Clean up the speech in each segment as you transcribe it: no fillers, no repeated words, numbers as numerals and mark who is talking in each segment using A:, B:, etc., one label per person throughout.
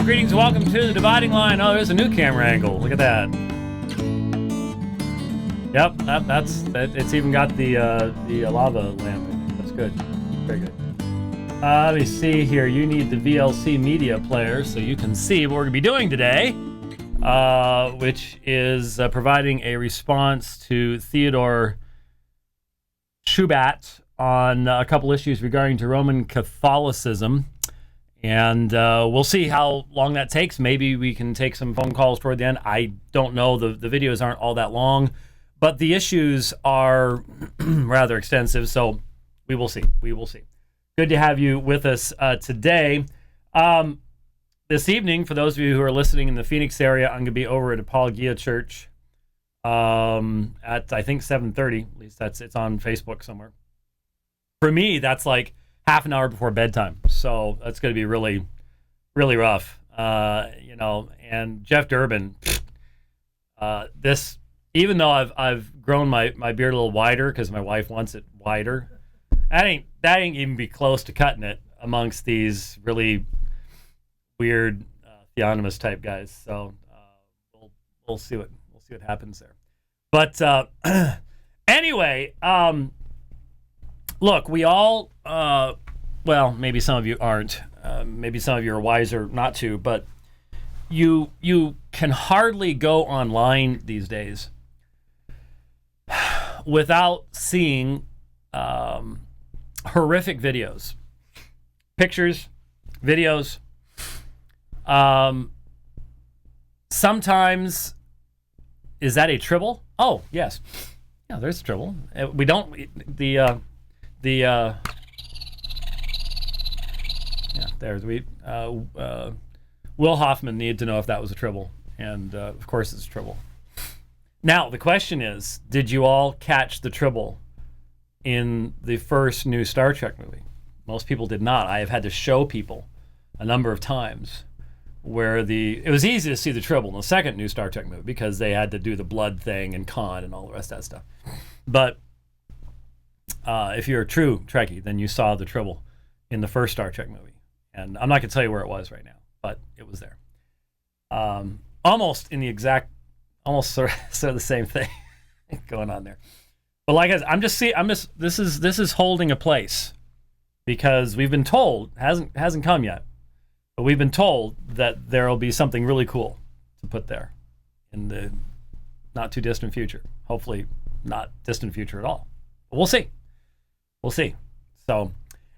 A: Greetings, welcome to the Dividing Line. Oh, there's a new camera angle. Look at that. Yep, it's even got the lava lamp. That's good. Very good. Let me see here. You need the VLC media player so you can see what we're going to be doing today, which is providing a response to Theodore Shoebat on a couple issues regarding to Roman Catholicism. And we'll see how long that takes. Maybe we can take some phone calls toward the end. I don't know. The videos aren't all that long, but the issues are rather extensive, so we will see. We will see. Good to have you with us today. This evening, for those of you who are listening in the Phoenix area, I'm going to be over at Apologia Church at, I think, 7:30. At least it's on Facebook somewhere. For me, that's like half an hour before bedtime, so that's going to be really, really rough. And Jeff Durbin, even though I've grown my beard a little wider because my wife wants it wider, that ain't even be close to cutting it amongst these really weird theonomist type guys. So we'll see what happens there. But anyway, look, we all, well, maybe some of you aren't. Maybe some of you are wiser not to, but you can hardly go online these days without seeing horrific videos, pictures, videos. Sometimes, is that a tribble? Oh, yes. Yeah, there's a tribble. We don't, Will Hoffman needed to know if that was a tribble, and of course it's a tribble. Now the question is, did you all catch the tribble in the first new Star Trek movie? Most people did not. I have had to show people a number of times where it was easy to see the tribble in the second new Star Trek movie because they had to do the blood thing and Khan and all the rest of that stuff. But if you're a true Trekkie, then you saw the tribble in the first Star Trek movie. And I'm not going to tell you where it was right now, but it was there. Almost sort of the same thing going on there. But like this is holding a place because we've been told, hasn't come yet, but we've been told that there will be something really cool to put there in the not too distant future. Hopefully not distant future at all. But we'll see. We'll see. So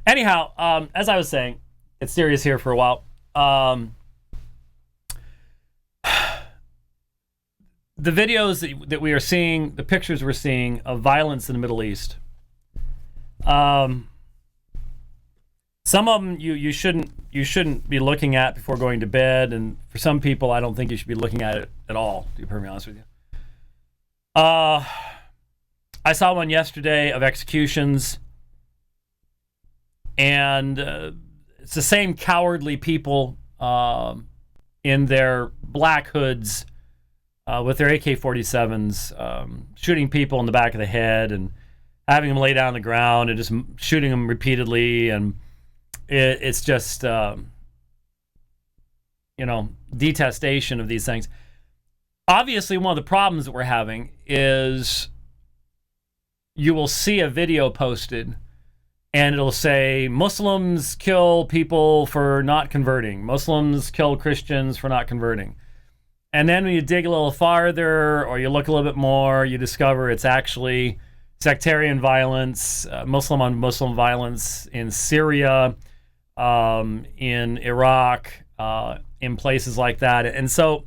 A: anyhow, as I was saying, it's serious here for a while. The videos that we are seeing, the pictures we're seeing of violence in the Middle East, some of them you shouldn't be looking at before going to bed, and for some people, I don't think you should be looking at it at all, to be perfectly honest with you. I saw one yesterday of executions, and it's the same cowardly people in their black hoods with their AK-47s shooting people in the back of the head and having them lay down on the ground and just shooting them repeatedly. And it's just, detestation of these things. Obviously, one of the problems that we're having is you will see a video posted and it'll say, Muslims kill people for not converting. Muslims kill Christians for not converting. And then when you dig a little farther or you look a little bit more, you discover it's actually sectarian violence, Muslim on Muslim violence in Syria, in Iraq, in places like that. And so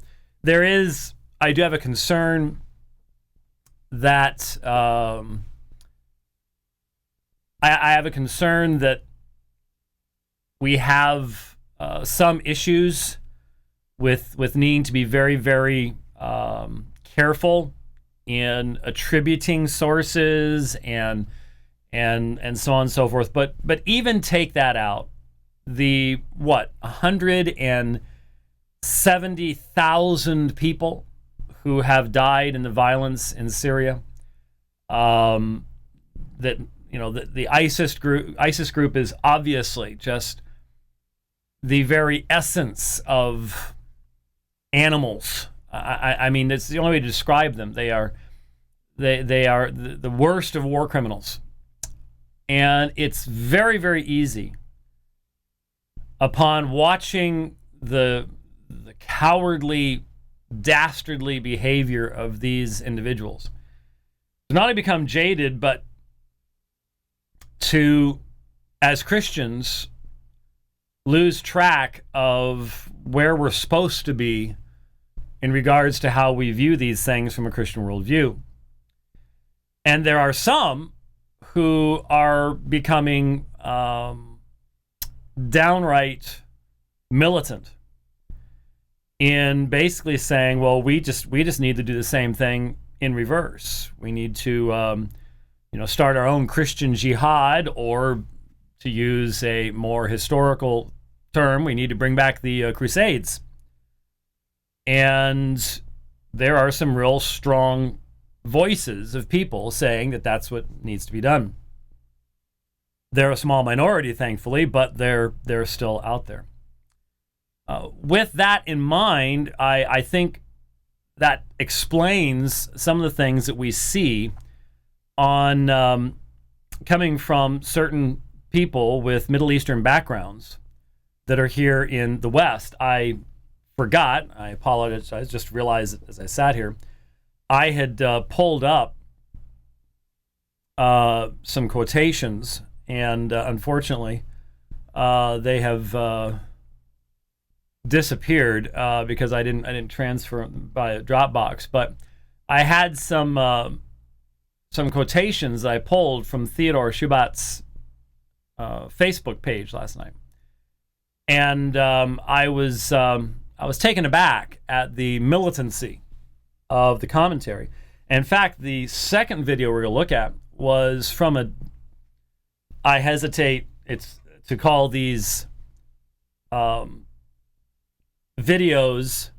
A: I do have a concern that I have a concern that we have some issues with needing to be very, very careful in attributing sources and so on and so forth. But even take that out, the 170,000 people who have died in the violence in Syria, that the ISIS group is obviously just the very essence of animals. I mean, that's the only way to describe them. They are the worst of war criminals. And it's very, very easy upon watching the cowardly, dastardly behavior of these individuals to not only become jaded, but to, as Christians, lose track of where we're supposed to be in regards to how we view these things from a Christian worldview. And there are some who are becoming downright militant in basically saying, well, we just need to do the same thing in reverse. We need to start our own Christian jihad, or to use a more historical term, we need to bring back the Crusades. And there are some real strong voices of people saying that that's what needs to be done. They're a small minority, thankfully, but they're still out there. With that in mind, I think that explains some of the things that we see on coming from certain people with Middle Eastern backgrounds that are here in the West. I forgot, I apologize, I just realized as I sat here, I had pulled up some quotations, and unfortunately they have disappeared because I didn't transfer by a Dropbox. But I had some quotations I pulled from Theodore Shoebat's Facebook page last night, and I was taken aback at the militancy of the commentary. In fact, the second video we're going to look at was from I hesitate to call these videos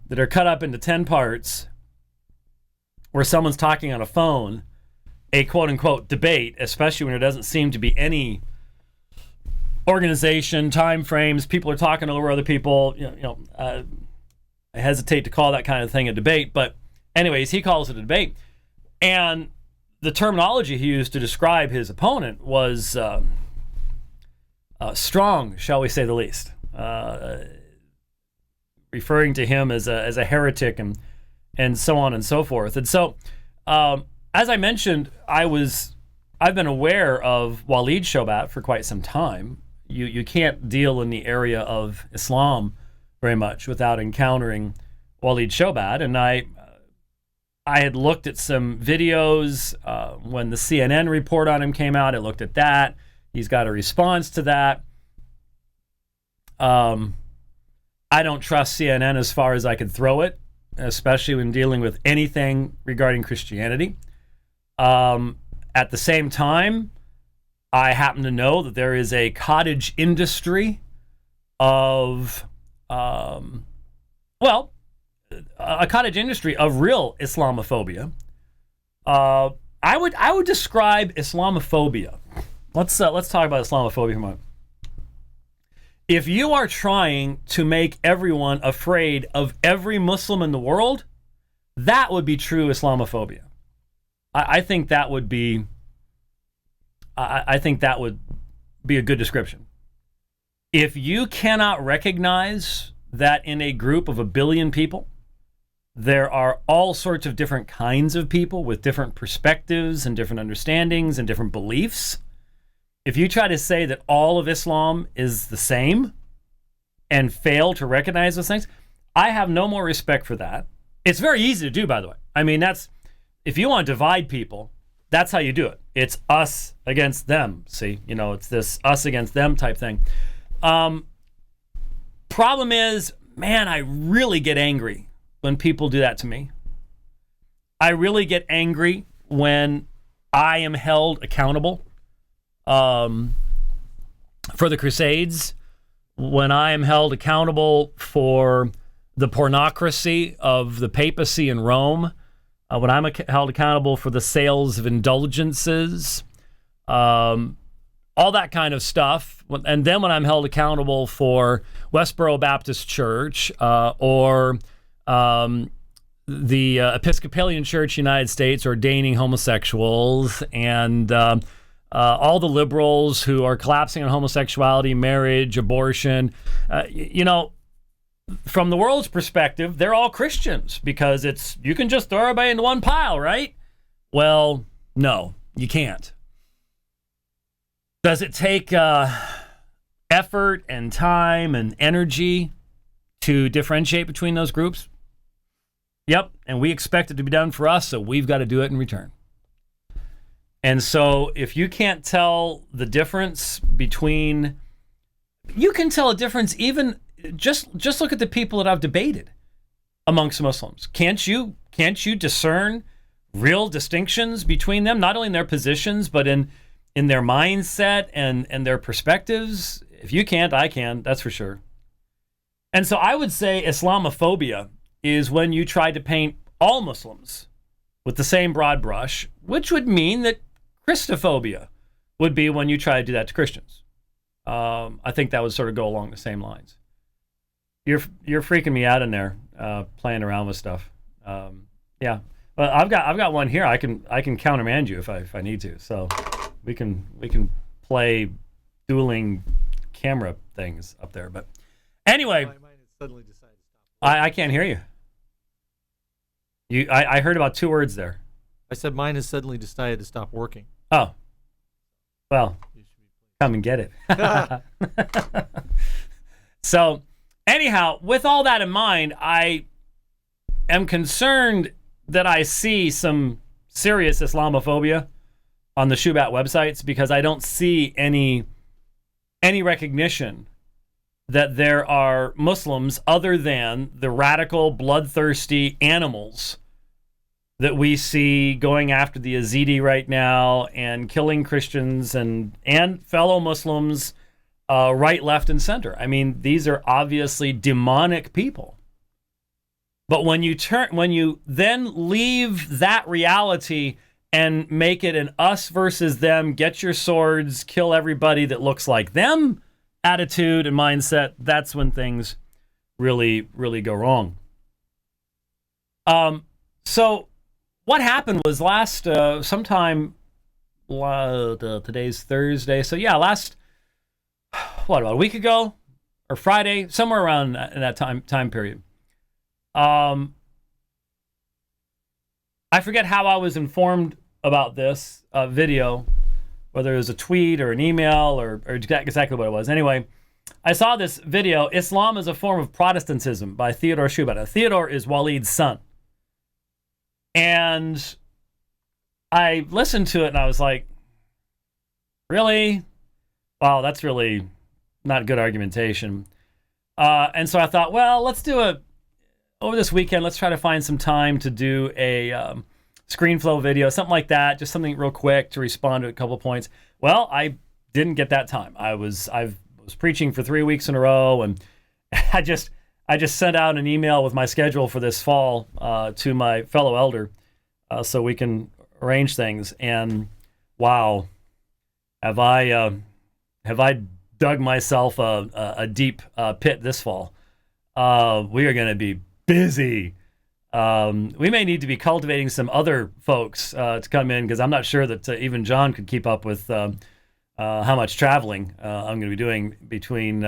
A: that are cut up into 10 parts where someone's talking on a phone, a quote-unquote debate, especially when there doesn't seem to be any organization, time frames, people are talking over other people. I hesitate to call that kind of thing a debate, but anyways, he calls it a debate. And the terminology he used to describe his opponent was strong, shall we say the least, referring to him as a heretic and so on and so forth. And so, as I mentioned, I've been aware of Walid Shoebat for quite some time. You can't deal in the area of Islam very much without encountering Walid Shoebat, and I had looked at some videos when the CNN report on him came out. I looked at that. He's got a response to that. I don't trust CNN as far as I can throw it, especially when dealing with anything regarding Christianity. At the same time, I happen to know that there is a cottage industry of, a cottage industry of real Islamophobia. I would describe Islamophobia. Let's talk about Islamophobia for a moment. If you are trying to make everyone afraid of every Muslim in the world, that would be true Islamophobia. I think that would be. I think that would be a good description. If you cannot recognize that in a group of 1 billion people, there are all sorts of different kinds of people with different perspectives and different understandings and different beliefs, if you try to say that all of Islam is the same and fail to recognize those things, I have no more respect for that. It's very easy to do, by the way. I mean, if you want to divide people, that's how you do it. It's us against them. See, it's this us against them type thing. Problem is, man, I really get angry when people do that to me. I really get angry when I am held accountable for the Crusades, when I am held accountable for the pornocracy of the papacy in Rome, when I'm held accountable for the sales of indulgences, all all that kind of stuff. And then when I'm held accountable for Westboro Baptist Church or the Episcopalian Church United States ordaining homosexuals and all the liberals who are collapsing on homosexuality, marriage, abortion, from the world's perspective, they're all Christians because you can just throw everybody into one pile, right? Well, no, you can't. Does it take effort and time and energy to differentiate between those groups? Yep, and we expect it to be done for us, so we've got to do it in return. And so if you can't tell the difference between... You can tell a difference even... Just look at the people that I've debated amongst Muslims. Can't you discern real distinctions between them, not only in their positions, but in their mindset and their perspectives? If you can't, I can, that's for sure. And so I would say Islamophobia is when you try to paint all Muslims with the same broad brush, which would mean that Christophobia would be when you try to do that to Christians. I think that would sort of go along the same lines. You're freaking me out in there, playing around with stuff. Yeah, but I've got one here. I can countermand you if I need to. So we can play dueling camera things up there. But anyway, I can't hear you. I heard about 2 words there.
B: I said mine has suddenly decided to stop working.
A: Oh, well, come and get it. So. Anyhow, with all that in mind, I am concerned that I see some serious Islamophobia on the Shoebat websites because I don't see any recognition that there are Muslims other than the radical, bloodthirsty animals that we see going after the Yazidi right now and killing Christians and fellow Muslims right, left, and center. I mean, these are obviously demonic people. But when you then leave that reality and make it an us versus them, get your swords, kill everybody that looks like them attitude and mindset, that's when things really, really go wrong. So what happened was last sometime, today's Thursday, so yeah, about a week ago or Friday, somewhere around in that time period. I forget how I was informed about this video, whether it was a tweet or an email or exactly what it was. Anyway, I saw this video, Islam is a Form of Protestantism by Theodore Shoebat. Theodore is Walid's son. And I listened to it and I was like, really? Wow, that's really not good argumentation. And so I thought, well, let's do over this weekend, let's try to find some time to do a ScreenFlow video, something like that, just something real quick to respond to a couple of points. Well, I didn't get that time. I was preaching for 3 weeks in a row, and I just sent out an email with my schedule for this fall to my fellow elder so we can arrange things. And wow, have I dug myself a deep pit this fall. We are going to be busy. We may need to be cultivating some other folks to come in because I'm not sure that even John could keep up with how much traveling I'm going to be doing between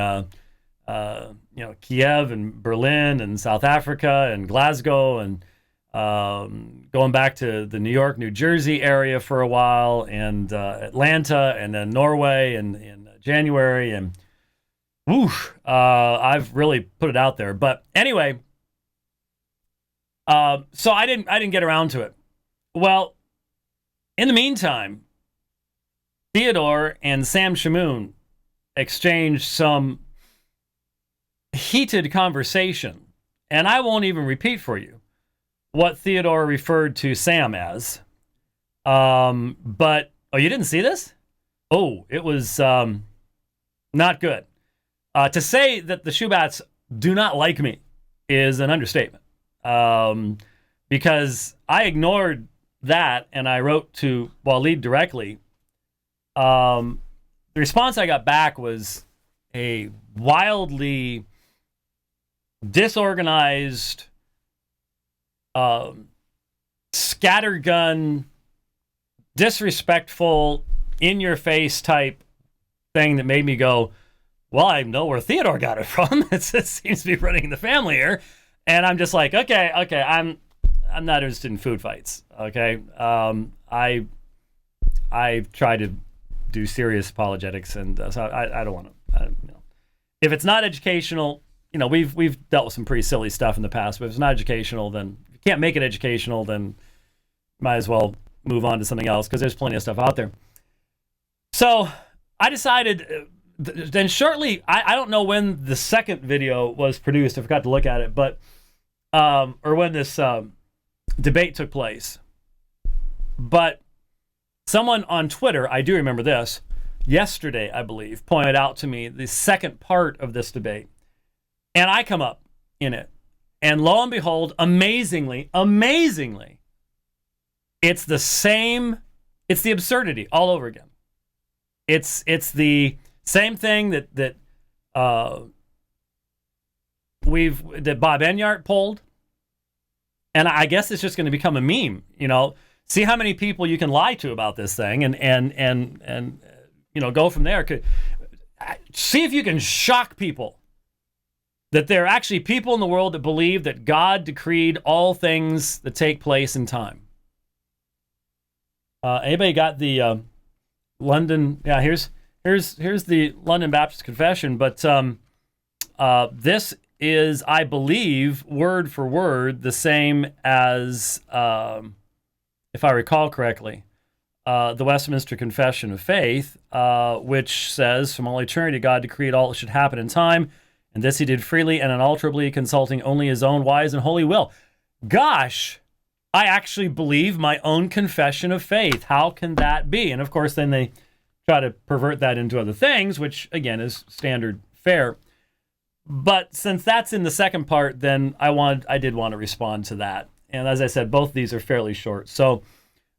A: Kiev and Berlin and South Africa and Glasgow and going back to the New York, New Jersey area for a while and Atlanta and then Norway in January and I've really put it out there. But anyway, so I didn't get around to it. Well, in the meantime, Theodore and Sam Shamoon exchanged some heated conversation, and I won't even repeat for you what Theodore referred to Sam as. But you didn't see this? Oh, it was not good. To say that the Shoebats do not like me is an understatement. Because I ignored that and I wrote to Walid directly. the response I got back was a wildly disorganized, scattergun, disrespectful, in-your-face type thing that made me go, well, I know where Theodore got it from. It seems to be running in the family here. And I'm just like, okay, I'm not interested in food fights, okay? I try to do serious apologetics, and so I don't want to, If it's not educational, we've dealt with some pretty silly stuff in the past, but if it's not educational, then if you can't make it educational, then might as well move on to something else, because there's plenty of stuff out there. So I decided, then shortly, I don't know when the second video was produced, I forgot to look at it, but, or when this debate took place. But someone on Twitter, I do remember this, yesterday, I believe, pointed out to me the second part of this debate. And I come up in it. And lo and behold, amazingly, it's the same, it's the absurdity all over again. It's the same thing that Bob Enyart pulled. And I guess it's just going to become a meme, See how many people you can lie to about this thing, and go from there. See if you can shock people that there are actually people in the world that believe that God decreed all things that take place in time. Anybody got the London? Yeah, here's the London Baptist Confession, but this is, I believe, word for word the same as, if I recall correctly, the Westminster Confession of Faith, which says, from all eternity God decreed all that should happen in time, and this he did freely and unalterably, consulting only his own wise and holy will. Gosh, I actually believe my own confession of faith. How can that be? And of course, then they try to pervert that into other things, which again is standard fare. But since that's in the second part, then I did want to respond to that. And as I said, both of these are fairly short. So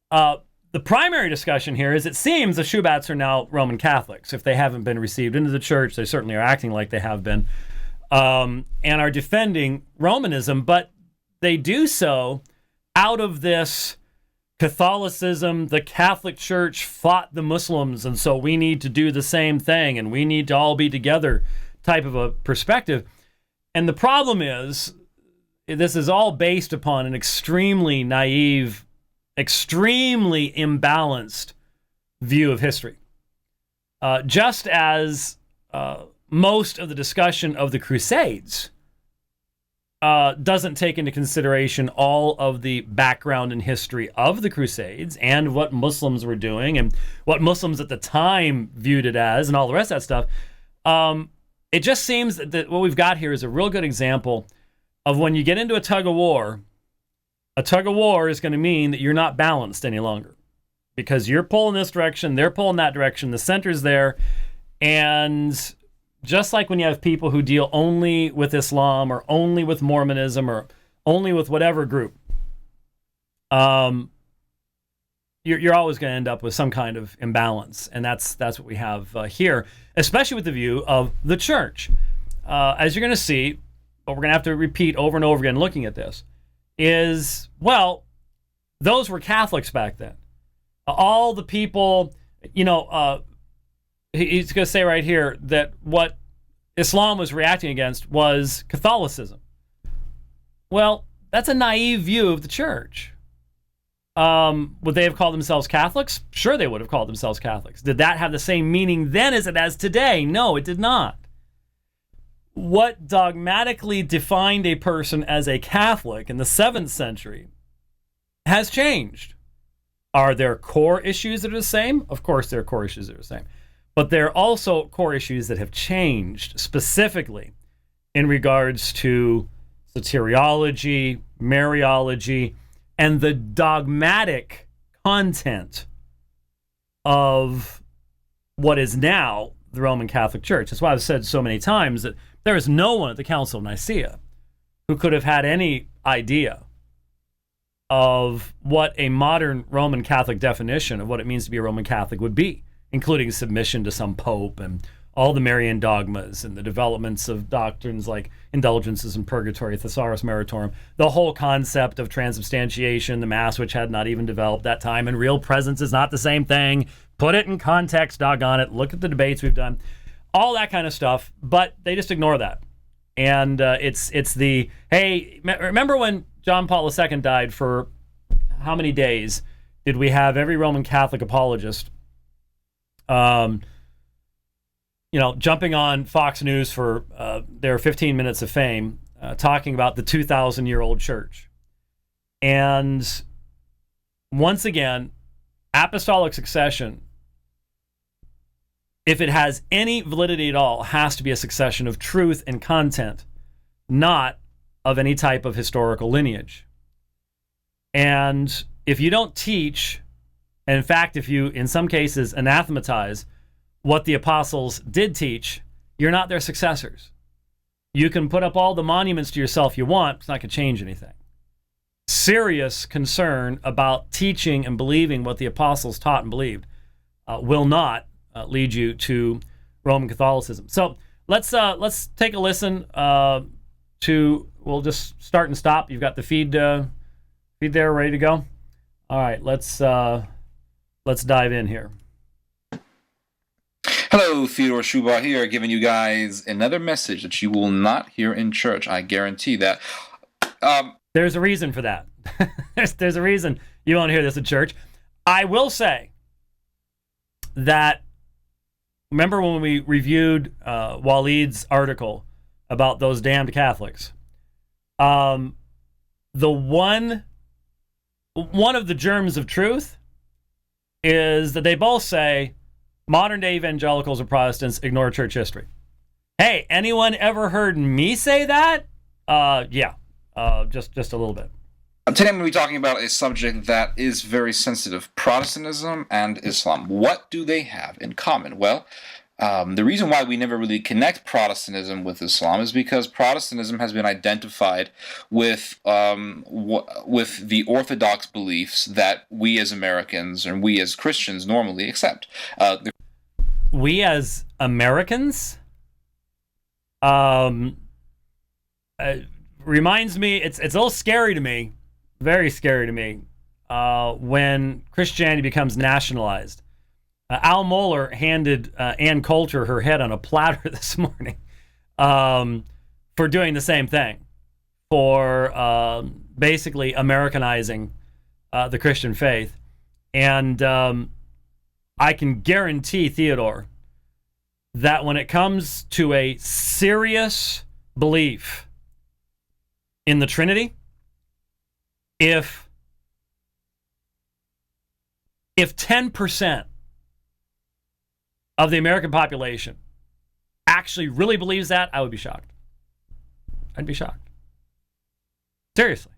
A: the primary discussion here is, it seems the Shoebats are now Roman Catholics. If they haven't been received into the church, they certainly are acting like they have been, and are defending Romanism. But they do so out of this Catholicism, the Catholic Church fought the Muslims, and so we need to do the same thing, and we need to all be together type of a perspective. And the problem is, this is all based upon an extremely naive, extremely imbalanced view of history. Just as most of the discussion of the Crusades doesn't take into consideration all of the background and history of the Crusades and what Muslims were doing and what Muslims at the time viewed it as and all the rest of that stuff. It just seems that what we've got here is a real good example of when you get into a tug of war is going to mean that you're not balanced any longer, because you're pulling this direction, they're pulling that direction, the center's there. And just like when you have people who deal only with Islam or only with Mormonism or only with whatever group, you're always going to end up with some kind of imbalance. And that's what we have here, especially with the view of the church. As you're going to see, but we're going to have to repeat over and over again looking at this, is, well, those were Catholics back then. All the people, he's going to say right here that what Islam was reacting against was Catholicism. Well, that's a naive view of the church. Would they have called themselves Catholics? Sure, they would have called themselves Catholics. Did that have the same meaning then as it has today? No, it did not. What dogmatically defined a person as a Catholic in the 7th century has changed. Are there core issues that are the same? Of course there are core issues that are the same. But there are also core issues that have changed, specifically in regards to soteriology, Mariology, and the dogmatic content of what is now the Roman Catholic Church. That's why I've said so many times that there is no one at the Council of Nicaea who could have had any idea of what a modern Roman Catholic definition of what it means to be a Roman Catholic would be. including submission to some pope and all the Marian dogmas and the developments of doctrines like indulgences and purgatory, thesaurus maritorum, the whole concept of transubstantiation, the Mass, which had not even developed that time, and real presence is not the same thing. Put it in context, doggone it. Look at the debates we've done. All that kind of stuff, but they just ignore that. And it's the, hey, remember when John Paul II died? For how many days did we have every Roman Catholic apologist jumping on Fox News for their 15 minutes of fame, talking about the 2,000-year-old church? And once again, apostolic succession, if it has any validity at all, has to be a succession of truth and content, not of any type of historical lineage. And if you don't teach, and in fact, if you, in some cases, anathematize what the apostles did teach, you're not their successors. You can put up all the monuments to yourself you want, it's not going to change anything. Serious concern about teaching and believing what the apostles taught and believed will not lead you to Roman Catholicism. So let's take a listen to. We'll just start and stop. You've got the feed there ready to go. All right, let's dive in here.
C: Hello, Theodore Shoebat here, giving you guys another message that you will not hear in church. I guarantee that.
A: There's a reason for that. there's a reason you won't hear this in church. I will say that, remember when we reviewed Walid's article about those damned Catholics? The one of the germs of truth is that they both say modern-day evangelicals or Protestants ignore church history. Hey, anyone ever heard me say that? Yeah, just a little bit.
C: Today I'm going to be talking about a subject that is very sensitive: Protestantism and Islam. What do they have in common? Well, the reason why we never really connect Protestantism with Islam is because Protestantism has been identified with the orthodox beliefs that we as Americans and we as Christians normally accept.
A: We as Americans? Reminds me, it's a little scary to me, very scary to me, when Christianity becomes nationalized. Al Mohler handed Ann Coulter her head on a platter this morning for doing the same thing, for basically Americanizing the Christian faith. And I can guarantee, Theodore, that when it comes to a serious belief in the Trinity, if 10% of the American population actually really believes that, I would be shocked. I'd be shocked. Seriously.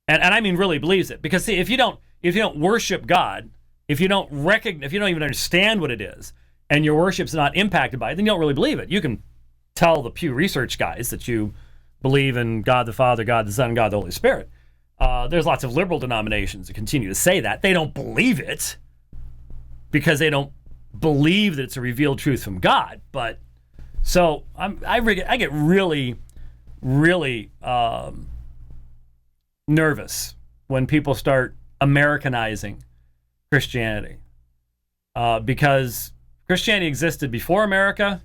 A: And I mean really believes it. Because see, if you don't worship God, if you don't even understand what it is, and your worship's not impacted by it, then you don't really believe it. You can tell the Pew Research guys that you believe in God the Father, God the Son, God the Holy Spirit. There's lots of liberal denominations that continue to say that. They don't believe it because they don't believe that it's a revealed truth from God. But so I get really, really nervous when people start Americanizing Christianity, because Christianity existed before America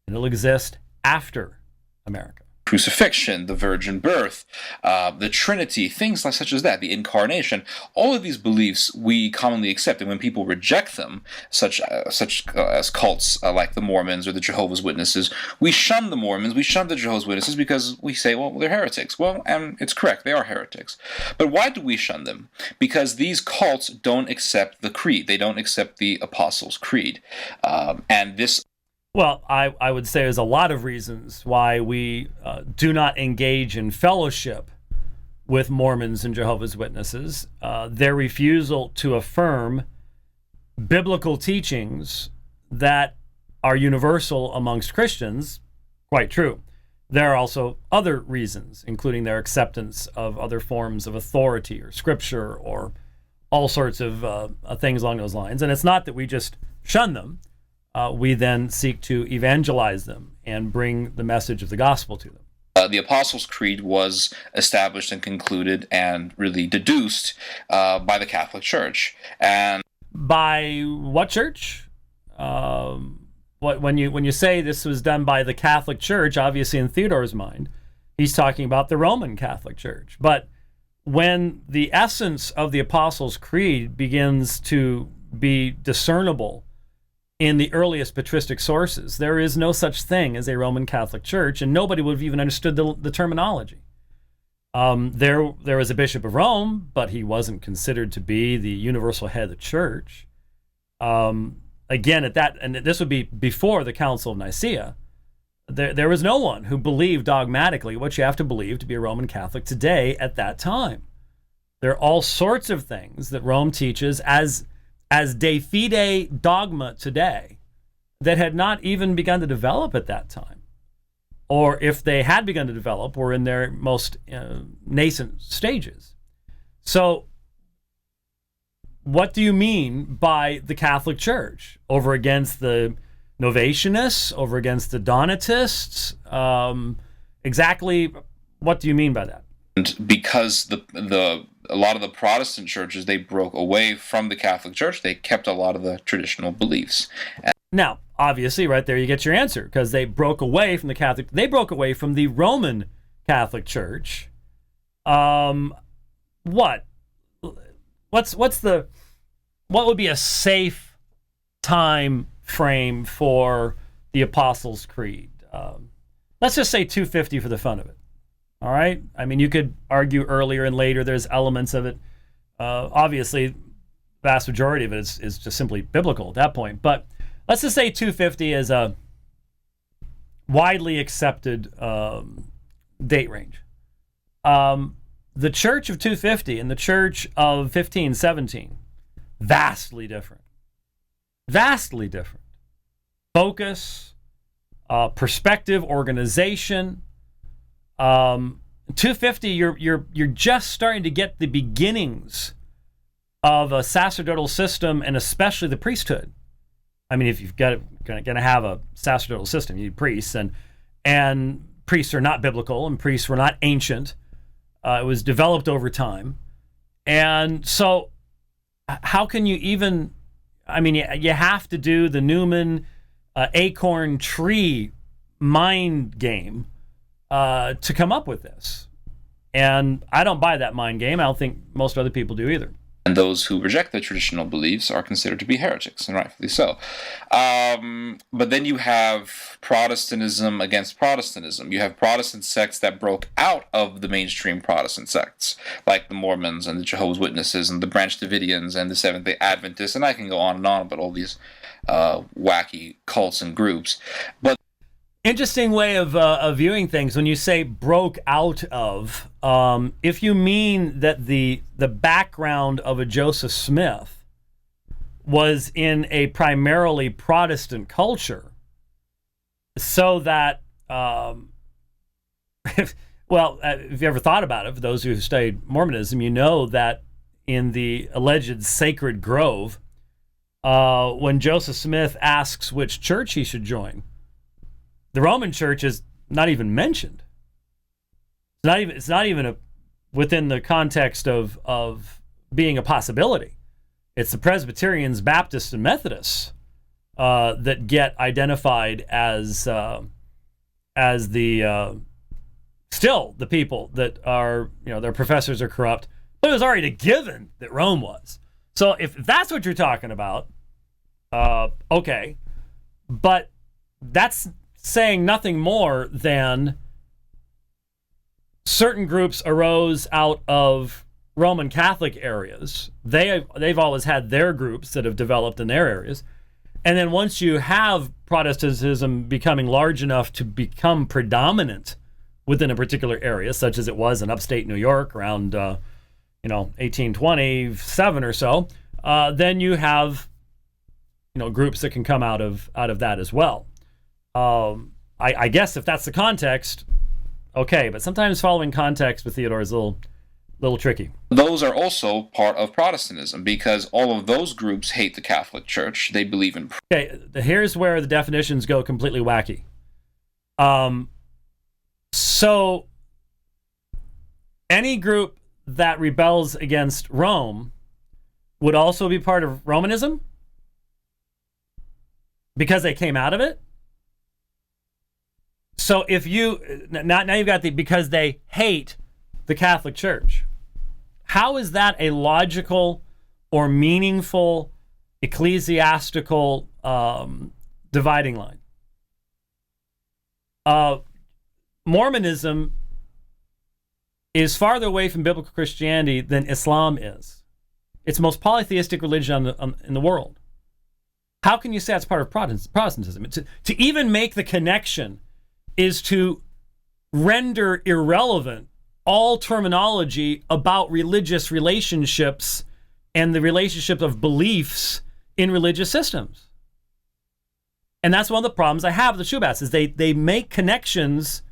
A: and it'll exist after America.
C: Crucifixion, the virgin birth, the Trinity, things like such as that, the incarnation, all of these beliefs we commonly accept, and when people reject them, such as cults like the Mormons or the Jehovah's Witnesses, we shun the Mormons, we shun the Jehovah's Witnesses because we say, well, they're heretics. Well, and it's correct, they are heretics. But why do we shun them? Because these cults don't accept the creed. They don't accept the Apostles' Creed. And this...
A: Well, I would say there's a lot of reasons why we do not engage in fellowship with Mormons and Jehovah's Witnesses. Their refusal to affirm biblical teachings that are universal amongst Christians, quite true. There are also other reasons, including their acceptance of other forms of authority or scripture or all sorts of things along those lines. And it's not that we just shun them. We then seek to evangelize them and bring the message of the gospel to them.
C: The Apostles' Creed was established and concluded and really deduced by the Catholic Church. And
A: by what church? When you say this was done by the Catholic Church, obviously in Theodore's mind, he's talking about the Roman Catholic Church. But when the essence of the Apostles' Creed begins to be discernible in the earliest patristic sources, there is no such thing as a Roman Catholic Church, and nobody would have even understood the terminology. There was a bishop of Rome, but he wasn't considered to be the universal head of the church. Again, and this would be before the Council of Nicaea, there was no one who believed dogmatically what you have to believe to be a Roman Catholic today at that time. There are all sorts of things that Rome teaches as de fide dogma today that had not even begun to develop at that time. Or if they had begun to develop, were in their most nascent stages. So what do you mean by the Catholic Church? Over against the Novatianists, over against the Donatists? Exactly what do you mean by that?
C: And because a lot of the Protestant churches, they broke away from the Catholic Church, they kept a lot of the traditional beliefs.
A: Now, obviously, right there you get your answer, because they broke away from they broke away from the Roman Catholic Church. What would be a safe time frame for the Apostles' Creed? Let's just say 250 for the fun of it. All right? I mean, you could argue earlier and later there's elements of it. Obviously, the vast majority of it is just simply biblical at that point. But let's just say 250 is a widely accepted date range. The Church of 250 and the Church of 1517, vastly different. Vastly different. Focus, perspective, organization. 250, you're just starting to get the beginnings of a sacerdotal system, and especially the priesthood. I mean, if you've got going to have a sacerdotal system, you need priests, and priests are not biblical, and priests were not ancient. It was developed over time, and so how can you even? I mean, you have to do the Newman acorn tree mind game to come up with this. And I don't buy that mind game. I don't think most other people do either.
C: And those who reject the traditional beliefs are considered to be heretics, and rightfully so. But then you have Protestantism against Protestantism. You have Protestant sects that broke out of the mainstream Protestant sects, like the Mormons and the Jehovah's Witnesses and the Branch Davidians and the Seventh-day Adventists, and I can go on about all these wacky cults and groups. But
A: interesting way of viewing things. When you say broke out of, if you mean that the background of a Joseph Smith was in a primarily Protestant culture, so that, if you ever thought about it, for those who studied Mormonism, you know that in the alleged sacred grove, when Joseph Smith asks which church he should join, the Roman Church is not even mentioned. It's not even within the context of being a possibility. It's the Presbyterians, Baptists, and Methodists that get identified as the still the people that are, their professors are corrupt. But it was already a given that Rome was. So if that's what you're talking about, okay, but that's saying nothing more than certain groups arose out of Roman Catholic areas. They've always had their groups that have developed in their areas. And then once you have Protestantism becoming large enough to become predominant within a particular area, such as it was in upstate New York around 1827 or so, then you have groups that can come out of that as well. I guess if that's the context, okay, but sometimes following context with Theodore is a little little tricky.
C: Those are also part of Protestantism because all of those groups hate the Catholic Church. They believe in...
A: Okay, here's where the definitions go completely wacky. So any group that rebels against Rome would also be part of Romanism because they came out of it. So if you now you've got the because they hate the Catholic Church. How is that a logical or meaningful ecclesiastical dividing line? Mormonism is farther away from biblical Christianity than Islam is. It's the most polytheistic religion in the world. How can you say it's part of Protestantism? To even make the connection is to render irrelevant all terminology about religious relationships and the relationship of beliefs in religious systems. And that's one of the problems I have with the Shoebats is they make connections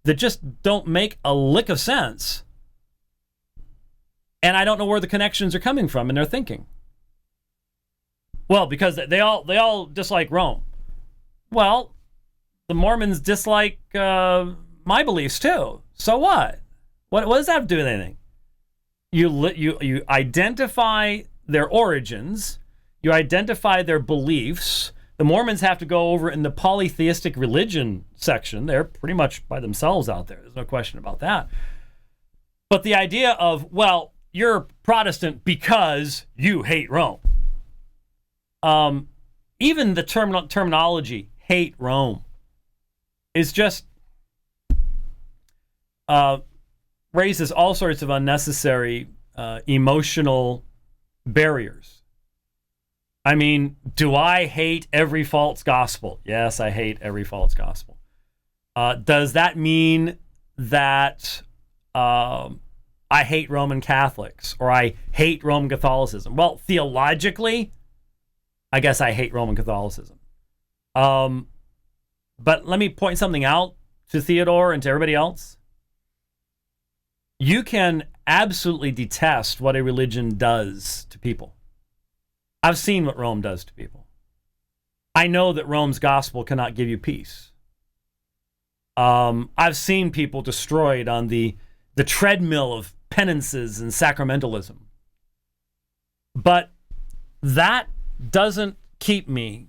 A: that just don't make a lick of sense. And I don't know where the connections are coming from in their thinking. Well, because they all dislike Rome. Well, the Mormons dislike my beliefs too. So what? What does that have to do with anything? You identify their origins. You identify their beliefs. The Mormons have to go over in the polytheistic religion section. They're pretty much by themselves out there. There's no question about that. But the idea of, well, you're Protestant because you hate Rome. Even the terminology, hate Rome, is just raises all sorts of unnecessary emotional barriers. I mean, do I hate every false gospel? Yes, I hate every false gospel. Does that mean that I hate Roman Catholics or I hate Roman Catholicism? Well, theologically, I guess I hate Roman Catholicism. But let me point something out to Theodore and to everybody else. You can absolutely detest what a religion does to people. I've seen what Rome does to people. I know that Rome's gospel cannot give you peace. I've seen people destroyed on the treadmill of penances and sacramentalism. But that doesn't keep me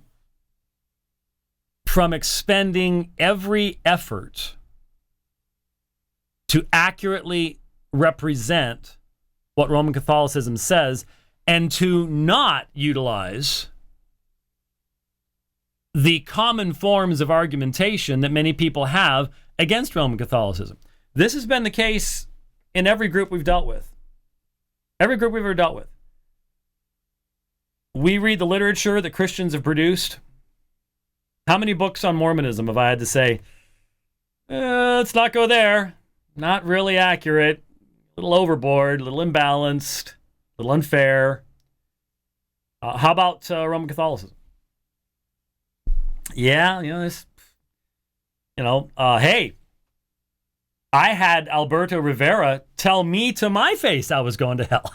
A: from expending every effort to accurately represent what Roman Catholicism says and to not utilize the common forms of argumentation that many people have against Roman Catholicism. This has been the case in every group we've dealt with. Every group we've ever dealt with. We read the literature that Christians have produced. How many books on Mormonism have I had to say, let's not go there. Not really accurate. A little overboard, a little imbalanced, a little unfair. How about Roman Catholicism? Yeah, hey, I had Alberto Rivera tell me to my face I was going to hell.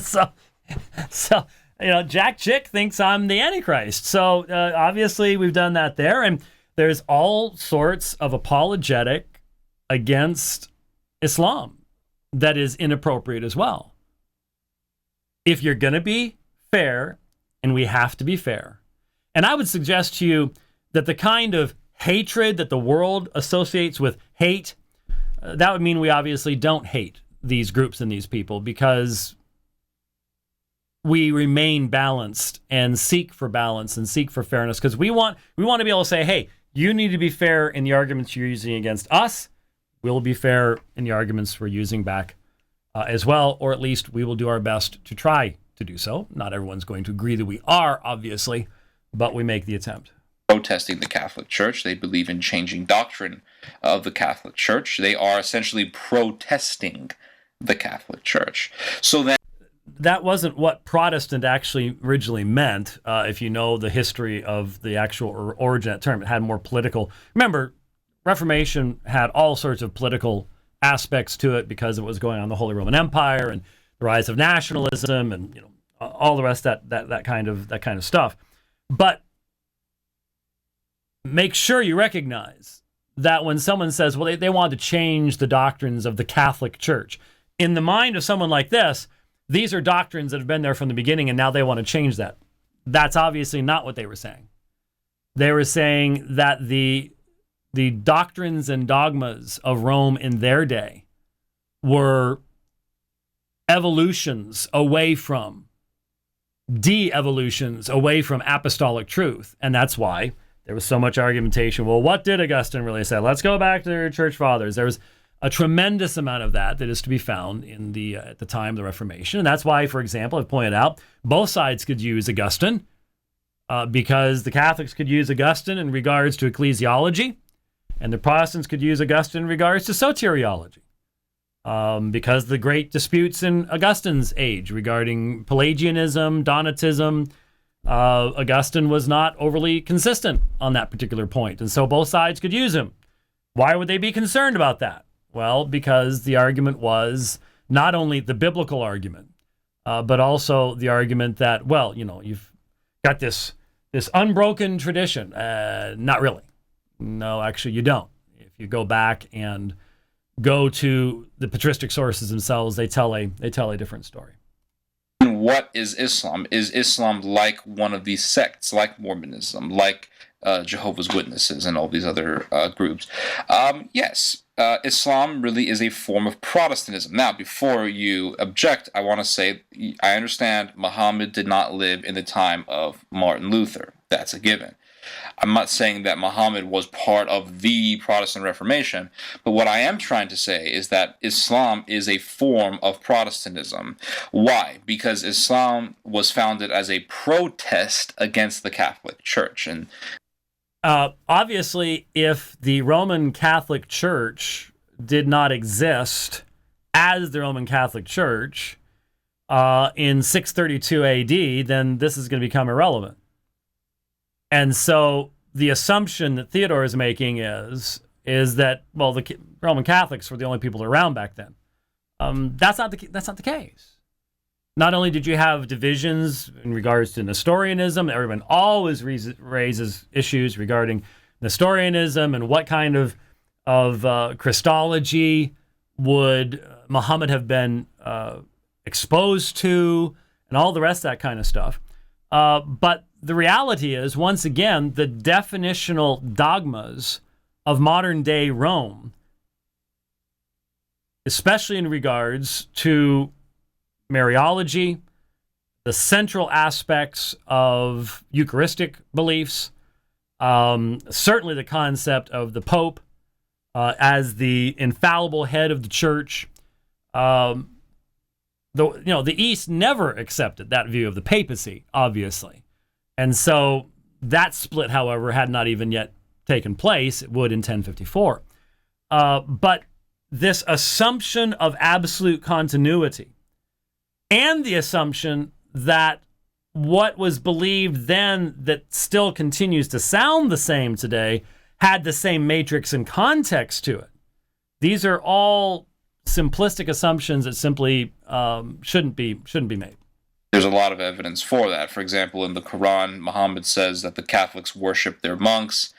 A: So Jack Chick thinks I'm the Antichrist. So obviously we've done that there. And there's all sorts of apologetic against Islam that is inappropriate as well. If you're going to be fair, and we have to be fair, and I would suggest to you that the kind of hatred that the world associates with hate, that would mean we obviously don't hate these groups and these people because we remain balanced and seek for balance and seek for fairness because we want to be able to say, hey, you need to be fair in the arguments you're using against us. We'll be fair in the arguments we're using back as well, or at least we will do our best to try to do so. Not everyone's going to agree that we are, obviously, but we make the attempt.
C: Protesting the Catholic Church. They believe in changing doctrine of the Catholic Church. They are essentially protesting the Catholic Church. So that
A: wasn't what Protestant actually originally meant. If you know the history of the actual origin of that term, it had more political. Remember, Reformation had all sorts of political aspects to it because of what was going on in the Holy Roman Empire and the rise of nationalism and all the rest that kind of stuff. But make sure you recognize that when someone says, well, they want to change the doctrines of the Catholic Church, in the mind of someone like this, these are doctrines that have been there from the beginning and now they want to change that. That's obviously not what they were saying. They were saying that the doctrines and dogmas of Rome in their day were evolutions away from, de-evolutions away from apostolic truth. And that's why there was so much argumentation. Well, what did Augustine really say? Let's go back to the church fathers. There was a tremendous amount of that is to be found in at the time of the Reformation. And that's why, for example, I've pointed out, both sides could use Augustine because the Catholics could use Augustine in regards to ecclesiology, and the Protestants could use Augustine in regards to soteriology. Because the great disputes in Augustine's age regarding Pelagianism, Donatism, Augustine was not overly consistent on that particular point, and so both sides could use him. Why would they be concerned about that? Well, because the argument was not only the biblical argument, but also the argument that, well, you've got this unbroken tradition. Not really. No, actually, you don't. If you go back and go to the patristic sources themselves, they tell a different story.
C: And what is Islam? Is Islam like one of these sects, like Mormonism, like Jehovah's Witnesses, and all these other groups? Yes, Islam really is a form of Protestantism. Now, before you object, I want to say I understand Muhammad did not live in the time of Martin Luther. That's a given. I'm not saying that Muhammad was part of the Protestant Reformation, but what I am trying to say is that Islam is a form of Protestantism. Why? Because Islam was founded as a protest against the Catholic Church. And
A: obviously, if the Roman Catholic Church did not exist as the Roman Catholic Church in 632 AD, then this is going to become irrelevant. And so the assumption that Theodore is making is that, well, the Roman Catholics were the only people around back then. That's not the case. Not only did you have divisions in regards to Nestorianism, everyone always raises issues regarding Nestorianism and what kind of Christology would Muhammad have been exposed to, and all the rest of that kind of stuff. But the reality is, once again, the definitional dogmas of modern-day Rome, especially in regards to Mariology, the central aspects of Eucharistic beliefs, certainly the concept of the Pope as the infallible head of the church. The East never accepted that view of the papacy, obviously. And so that split, however, had not even yet taken place. It would in 1054. But this assumption of absolute continuity and the assumption that what was believed then that still continues to sound the same today had the same matrix and context to it. These are all simplistic assumptions that simply shouldn't be made.
C: There's a lot of evidence for that. For example, in the Quran, Muhammad says that the Catholics worship their monks.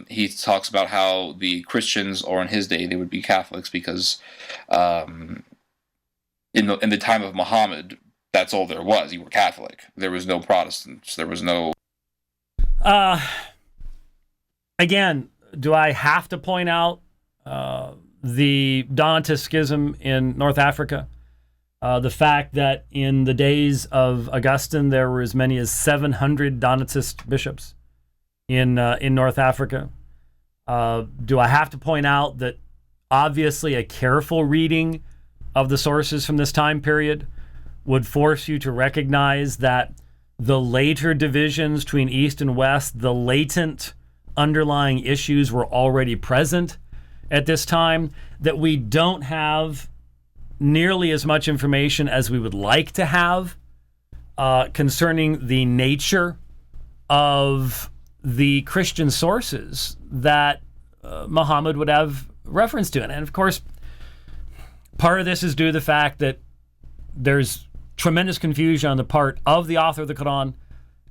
C: He talks about how the Christians, or in his day, they would be Catholics because in the time of Muhammad, that's all there was. You were Catholic. There was no Protestants. There was no...
A: Again, do I have to point out the Donatist schism in North Africa? The fact that in the days of Augustine, there were as many as 700 Donatist bishops in North Africa. Do I have to point out that obviously a careful reading of the sources from this time period would force you to recognize that the later divisions between East and West, the latent underlying issues were already present at this time, that we don't have nearly as much information as we would like to have concerning the nature of the Christian sources that Muhammad would have reference to. And of course, Part of this is due to the fact that there's tremendous confusion on the part of the author of the Quran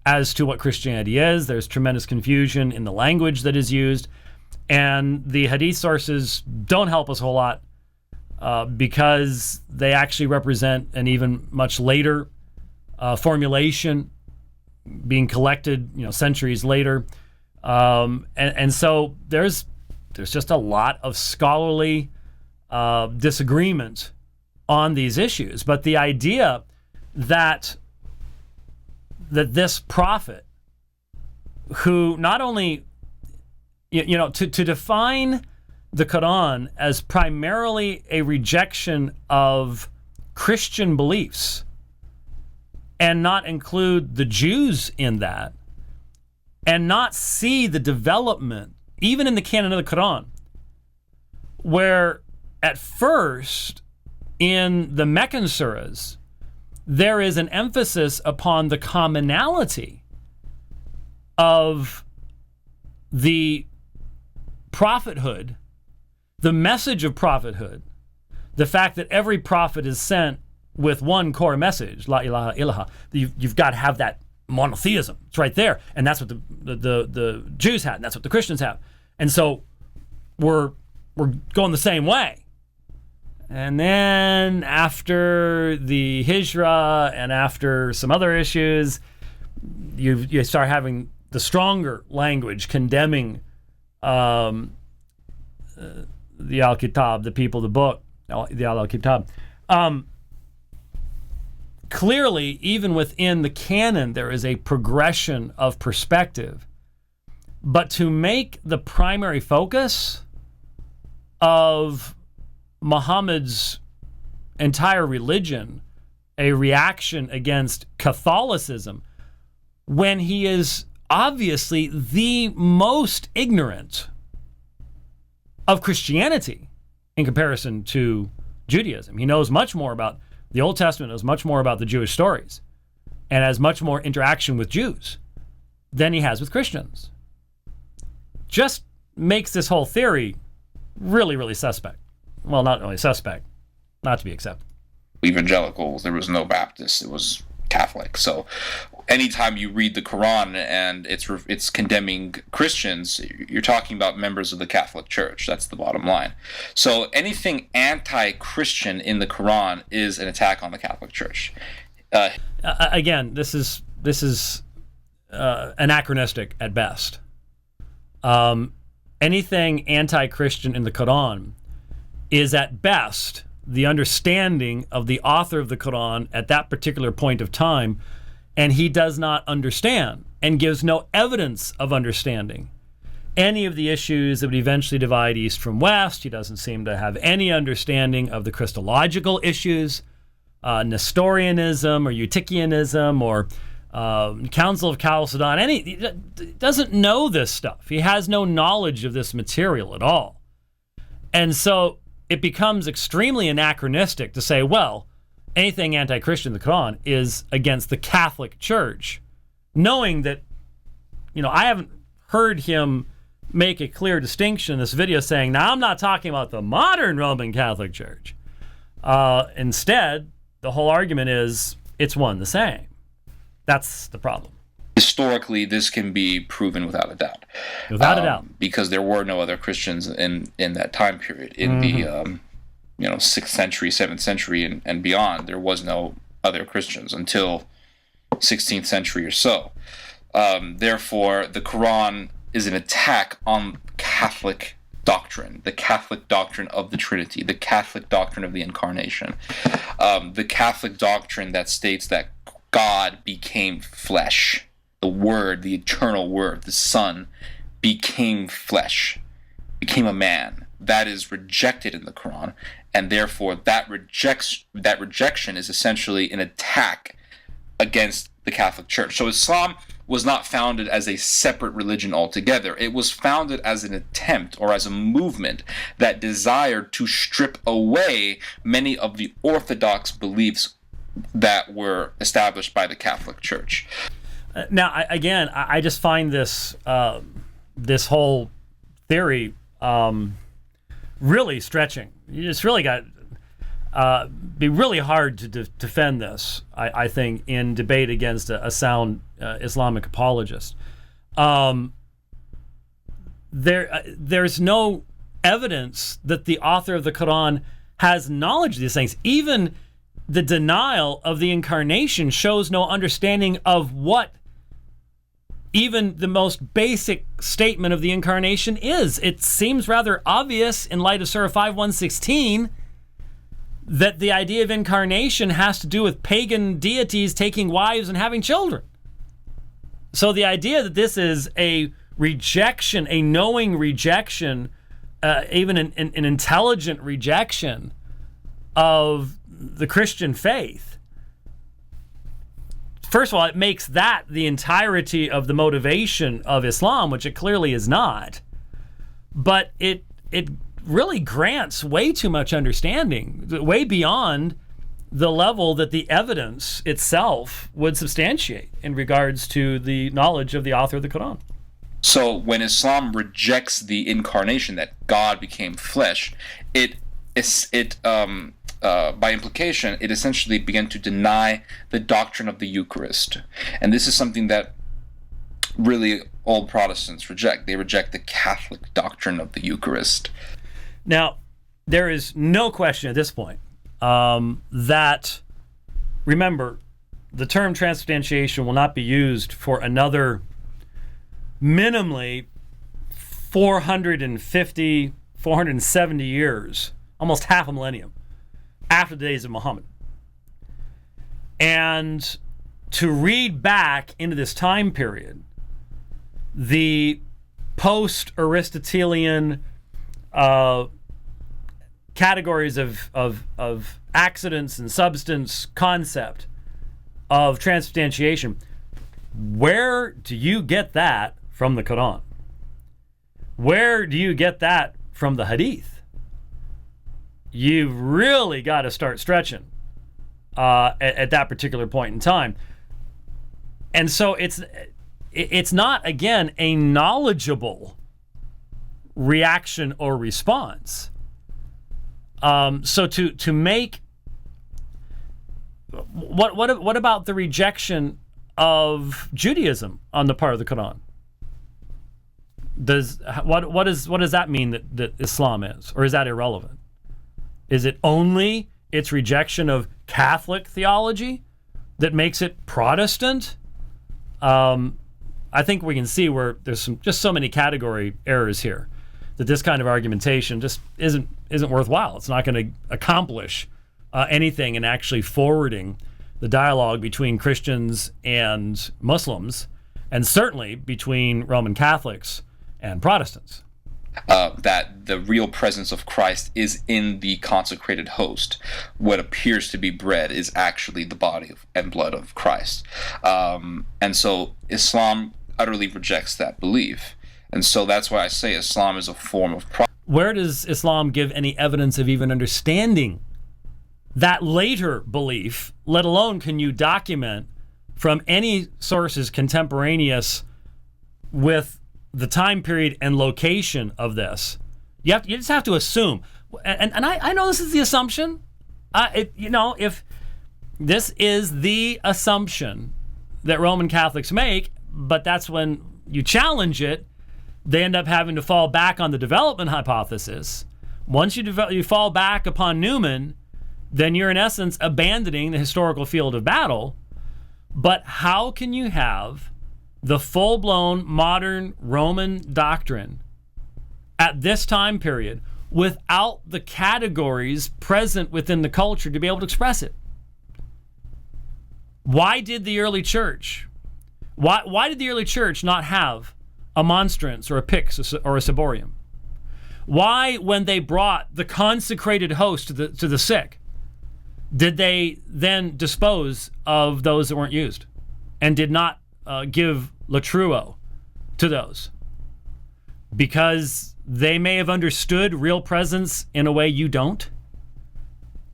A: as to what Christianity is. There's tremendous confusion in the language that is used. And the hadith sources don't help us a whole lot because they actually represent an even much later formulation being collected, centuries later. And so there's just a lot of scholarly disagreement on these issues. But the idea that this prophet, who not only, to define the Quran as primarily a rejection of Christian beliefs and not include the Jews in that, and not see the development, even in the canon of the Quran, where at first in the Meccan surahs, there is an emphasis upon the commonality of the prophethood, the message of prophethood, the fact that every prophet is sent with one core message, la ilaha illallah. You've got to have that monotheism. It's right there. And that's what the Jews had, and that's what the Christians have. And so we're going the same way. And then after the Hijra and after some other issues, you start having the stronger language condemning the Al-Kitab, the people, the book, the Al-Kitab. Clearly, even within the canon, there is a progression of perspective. But to make the primary focus of Muhammad's entire religion a reaction against Catholicism, when he is obviously the most ignorant of Christianity in comparison to Judaism. He knows much more about the Old Testament, knows much more about the Jewish stories, and has much more interaction with Jews than he has with Christians. Just makes this whole theory really, really suspect. Well, not really suspect, not to be accepted.
C: Evangelicals, there was no Baptist, it was Catholic. So anytime you read the Quran and it's condemning Christians, you're talking about members of the Catholic Church. That's the bottom line. So anything anti-Christian in the Quran is an attack on the Catholic Church.
A: Again, this is anachronistic at best. Anything anti-Christian in the Quran is at best the understanding of the author of the Quran at that particular point of time, and he does not understand and gives no evidence of understanding any of the issues that would eventually divide East from West. He doesn't seem to have any understanding of the Christological issues, Nestorianism or Eutychianism or Council of Chalcedon. He doesn't know this stuff. He has no knowledge of this material at all. And so it becomes extremely anachronistic to say, well, anything anti-Christian in the Quran is against the Catholic Church, knowing that, I haven't heard him make a clear distinction in this video saying, now I'm not talking about the modern Roman Catholic Church. Instead, the whole argument is it's one the same. That's the problem.
C: Historically, this can be proven without a doubt.
A: Without a doubt.
C: Because there were no other Christians in that time period. In the 6th century, 7th century, and beyond, there was no other Christians until 16th century or so. Therefore, the Quran is an attack on Catholic doctrine, the Catholic doctrine of the Trinity, the Catholic doctrine of the Incarnation, the Catholic doctrine that states that God became flesh. The Word, the eternal Word, the Son, became flesh, became a man. That is rejected in the Quran, and therefore that rejection is essentially an attack against the Catholic Church. So Islam was not founded as a separate religion altogether. It was founded as an attempt or as a movement that desired to strip away many of the orthodox beliefs that were established by the Catholic Church.
A: Now, I just find this this whole theory really stretching. You just really got. be really hard to defend this, I think, in debate against a sound Islamic apologist. There's no evidence that the author of the Quran has knowledge of these things. Even the denial of the incarnation shows no understanding of what even the most basic statement of the incarnation is. It seems rather obvious in light of Surah 5:116 that the idea of incarnation has to do with pagan deities taking wives and having children. So the idea that this is a rejection, a knowing rejection, even an intelligent rejection of the Christian faith, first of all, it makes that the entirety of the motivation of Islam, which it clearly is not. But it really grants way too much understanding, way beyond the level that the evidence itself would substantiate in regards to the knowledge of the author of the Quran.
C: So when Islam rejects the incarnation, that God became flesh, by implication, it essentially began to deny the doctrine of the Eucharist. And this is something that really all Protestants reject. They reject the Catholic doctrine of the Eucharist.
A: Now, there is no question at this point that, remember, the term transubstantiation will not be used for another minimally 450, 470 years, almost half a millennium, after the days of Muhammad. And to read back into this time period, the post-Aristotelian categories of accidents and substance concept of transubstantiation, where do you get that from the Quran? Where do you get that from the Hadith? You've really got to start stretching at that particular point in time. And so it's not, again, a knowledgeable reaction or response. So to make what about the rejection of Judaism on the part of the Quran? What does that mean that Islam is, or is that irrelevant? Is it only its rejection of Catholic theology that makes it Protestant? I think we can see where there's just so many category errors here that this kind of argumentation just isn't worthwhile. It's not going to accomplish anything in actually forwarding the dialogue between Christians and Muslims, and certainly between Roman Catholics and Protestants.
C: That the real presence of Christ is in the consecrated host. What appears to be bread is actually the body and blood of Christ. And so Islam utterly rejects that belief. And so that's why I say Islam is a form of
A: Where does Islam give any evidence of even understanding that later belief, let alone can you document from any sources contemporaneous with the time period and location of this? You just have to assume, and I know this is the assumption. If this is the assumption that Roman Catholics make, but that's when you challenge it, they end up having to fall back on the development hypothesis. Once you fall back upon Newman, then you're in essence abandoning the historical field of battle. But how can you have the full-blown modern Roman doctrine at this time period without the categories present within the culture to be able to express it? Why did the early church not have a monstrance or a pyx or a ciborium? Why, when they brought the consecrated host to the sick, did they then dispose of those that weren't used and did not give latruo to those? Because they may have understood real presence in a way you don't,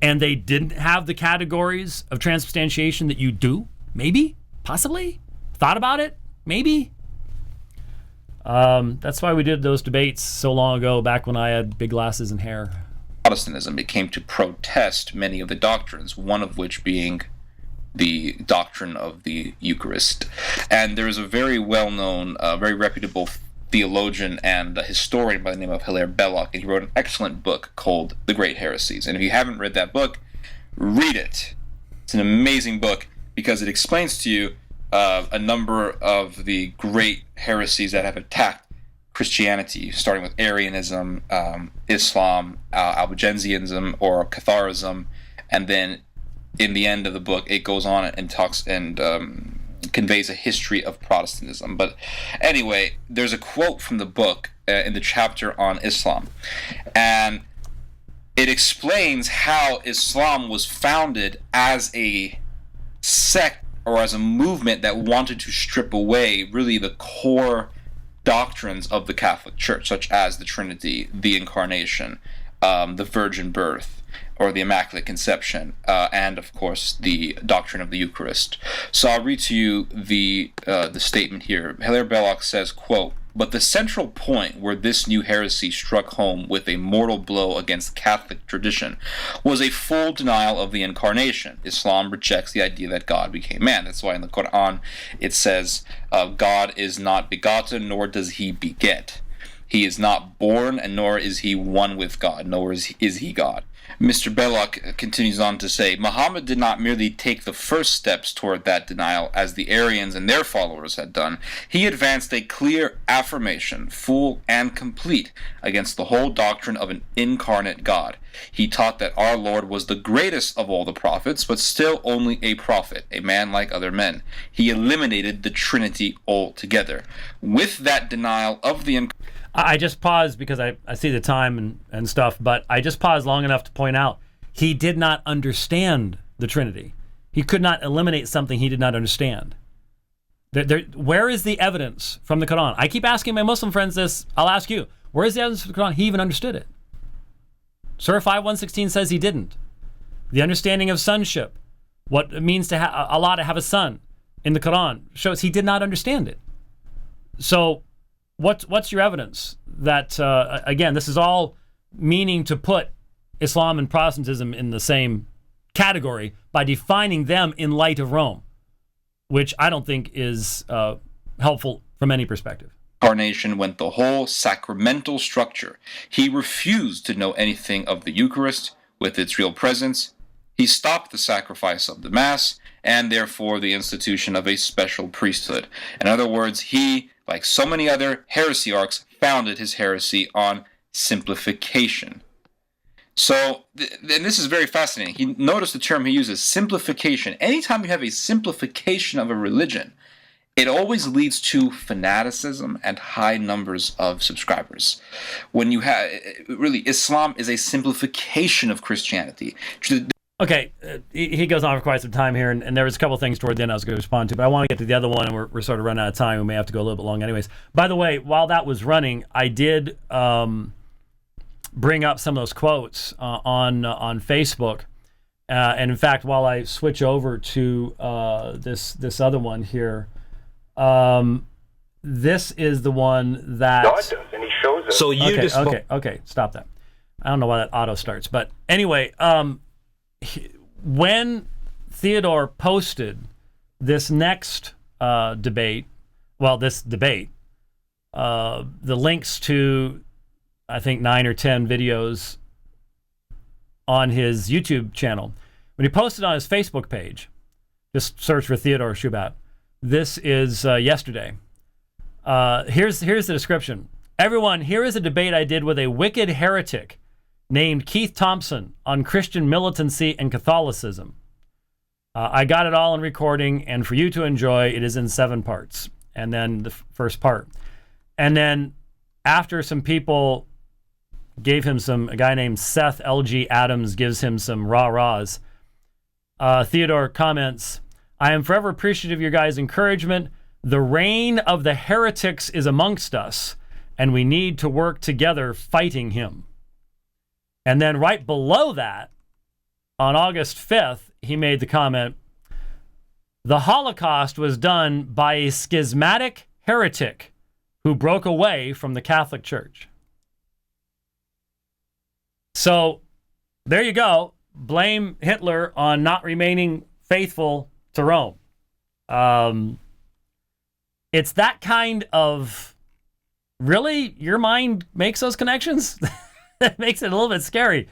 A: and they didn't have the categories of transubstantiation that you do? Maybe? Possibly? Thought about it? Maybe? That's why we did those debates so long ago, back when I had big glasses and hair.
C: Protestantism. It came to protest many of the doctrines, one of which being the doctrine of the Eucharist. And there is a very well-known, very reputable theologian and a historian by the name of Hilaire Belloc, and he wrote an excellent book called The Great Heresies. And if you haven't read that book, read it. It's an amazing book because it explains to you a number of the great heresies that have attacked Christianity, starting with Arianism, Islam, Albigensianism, or Catharism, and then in the end of the book, it goes on and talks and conveys a history of Protestantism. But anyway, there's a quote from the book in the chapter on Islam, and it explains how Islam was founded as a sect or as a movement that wanted to strip away really the core doctrines of the Catholic Church, such as the Trinity, the Incarnation, the Virgin Birth, or the Immaculate Conception, and of course the doctrine of the Eucharist. So I'll read to you the statement here. Hilaire Belloc says, quote, "But the central point where this new heresy struck home with a mortal blow against Catholic tradition was a full denial of the Incarnation. Islam rejects the idea that God became man." That's why in the Quran it says, God is not begotten, nor does he beget. He is not born, and nor is he one with God, nor is he God. Mr. Belloc continues on to say, Muhammad did not merely take the first steps toward that denial, as the Arians and their followers had done. He advanced a clear affirmation, full and complete, against the whole doctrine of an incarnate God. He taught that our Lord was the greatest of all the prophets, but still only a prophet, a man like other men. He eliminated the Trinity altogether. With that denial of the incarnate,
A: I just paused because I see the time and stuff, but I just paused long enough to point out he did not understand the Trinity. He could not eliminate something he did not understand. Where is the evidence from the Quran? I keep asking my Muslim friends this. I'll ask you. Where is the evidence from the Quran? He even understood it. Surah 5:116 says he didn't. The understanding of sonship, what it means to Allah to have a son in the Quran, shows he did not understand it. So what's your evidence that, again, this is all meaning to put Islam and Protestantism in the same category by defining them in light of Rome, which I don't think is helpful from any perspective.
C: Incarnation went the whole sacramental structure. He refused to know anything of the Eucharist with its real presence. He stopped the sacrifice of the Mass and therefore the institution of a special priesthood. In other words, he, like so many other heresiarchs, founded his heresy on simplification. So, and this is very fascinating. Notice the term he uses, simplification. Anytime you have a simplification of a religion, it always leads to fanaticism and high numbers of subscribers. When you have, really, Islam is a simplification of Christianity.
A: Okay, he goes on for quite some time here, and there was a couple things toward the end I was going to respond to, but I want to get to the other one, and we're sort of running out of time. We may have to go a little bit long anyways. By the way, while that was running, I did bring up some of those quotes on Facebook. And in fact, while I switch over to this other one here, this is the one that
D: God does, and he shows us.
B: So you just
A: okay, stop that. I don't know why that auto starts, but anyway, when Theodore posted this next debate, the links to, I think, 9 or 10 videos on his YouTube channel, when he posted on his Facebook page, just search for Theodore Shoebat. This is yesterday. Here's the description. Everyone, here is a debate I did with a wicked heretic named Keith Thompson on Christian militancy and Catholicism. I got it all in recording, and for you to enjoy, it is in 7 parts. And then the first part. And then after some people gave him a guy named Seth L.G. Adams gives him some rah-rahs, Theodore comments, I am forever appreciative of your guys' encouragement. The reign of the heretics is amongst us, and we need to work together fighting him. And then right below that, on August 5th, he made the comment, the Holocaust was done by a schismatic heretic who broke away from the Catholic Church. So there you go. Blame Hitler on not remaining faithful to Rome. It's that kind of, really, your mind makes those connections? That makes it a little bit scary,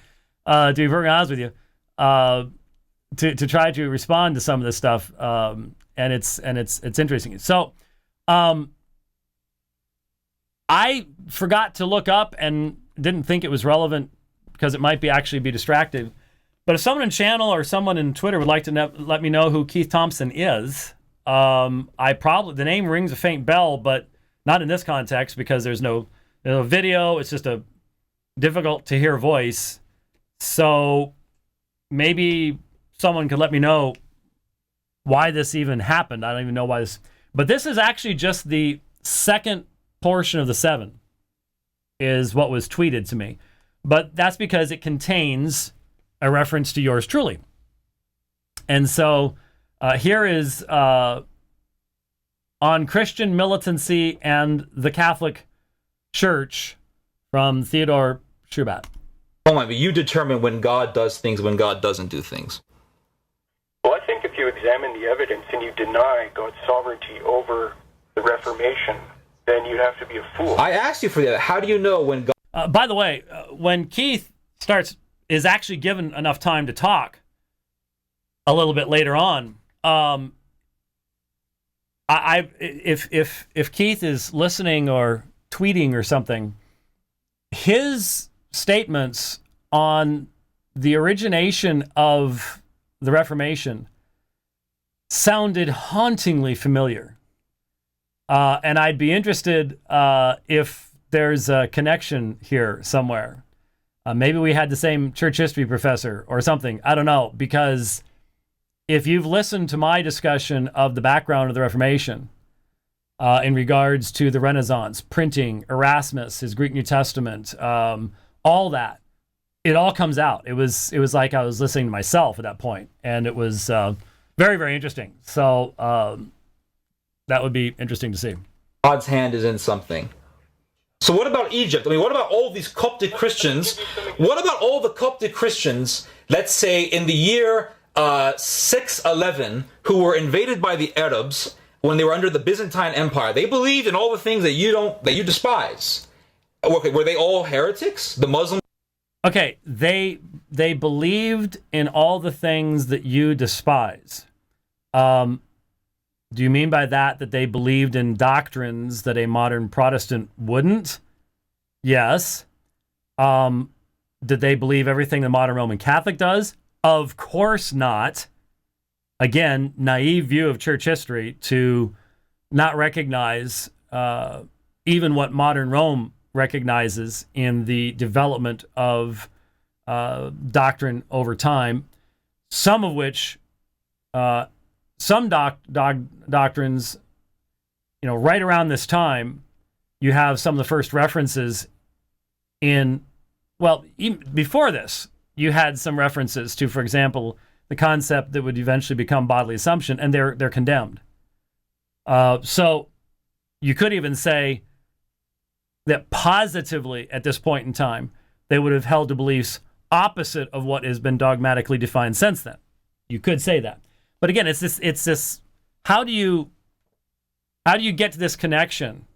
A: to be very honest with you, to try to respond to some of this stuff. And it's interesting. So I forgot to look up and didn't think it was relevant because it might be actually be distracting. But if someone in channel or someone in Twitter would like to let me know who Keith Thompson is, the name rings a faint bell, but not in this context because there's no video. It's just a difficult to hear voice. So maybe someone could let me know why this even happened. I don't even know why this, but this is actually just the second portion of the 7 is what was tweeted to me. But that's because it contains a reference to yours truly. And so here is on Christian militancy and the Catholic Church from Theodore Shoebat.
D: Oh my, but you determine when God does things, when God doesn't do things.
E: Well, I think if you examine the evidence and you deny God's sovereignty over the Reformation, then you'd have to be a fool.
D: I asked you for that. How do you know when God...
A: By the way, when Keith is actually given enough time to talk a little bit later on, if Keith is listening or tweeting or something, his statements on the origination of the Reformation sounded hauntingly familiar. And I'd be interested if there's a connection here somewhere. Maybe we had the same church history professor or something. I don't know, because if you've listened to my discussion of the background of the Reformation in regards to the Renaissance, printing, Erasmus, his Greek New Testament, all that, it all comes out. It was like I was listening to myself at that point, and it was very, very interesting. So that would be interesting to see.
D: God's hand is in something. So what about Egypt? I mean, what about all these Coptic Christians? What about all the Coptic Christians, let's say in the year 611, who were invaded by the Arabs when they were under the Byzantine Empire? They believed in all the things that you despise. Okay, were they all heretics? The Muslims?
A: Okay, they believed in all the things that you despise. Do you mean by that they believed in doctrines that a modern Protestant wouldn't? Yes. Did they believe everything the modern Roman Catholic does? Of course not. Again, naive view of church history to not recognize even what modern Rome recognizes in the development of doctrine over time, some of which some doctrines, right around this time, you have some of the first references in, well, even before this, you had some references to, for example, the concept that would eventually become bodily assumption, and they're condemned. So you could even say that positively at this point in time, they would have held to beliefs opposite of what has been dogmatically defined since then. You could say that. But again, it's this, how do you get to this connection?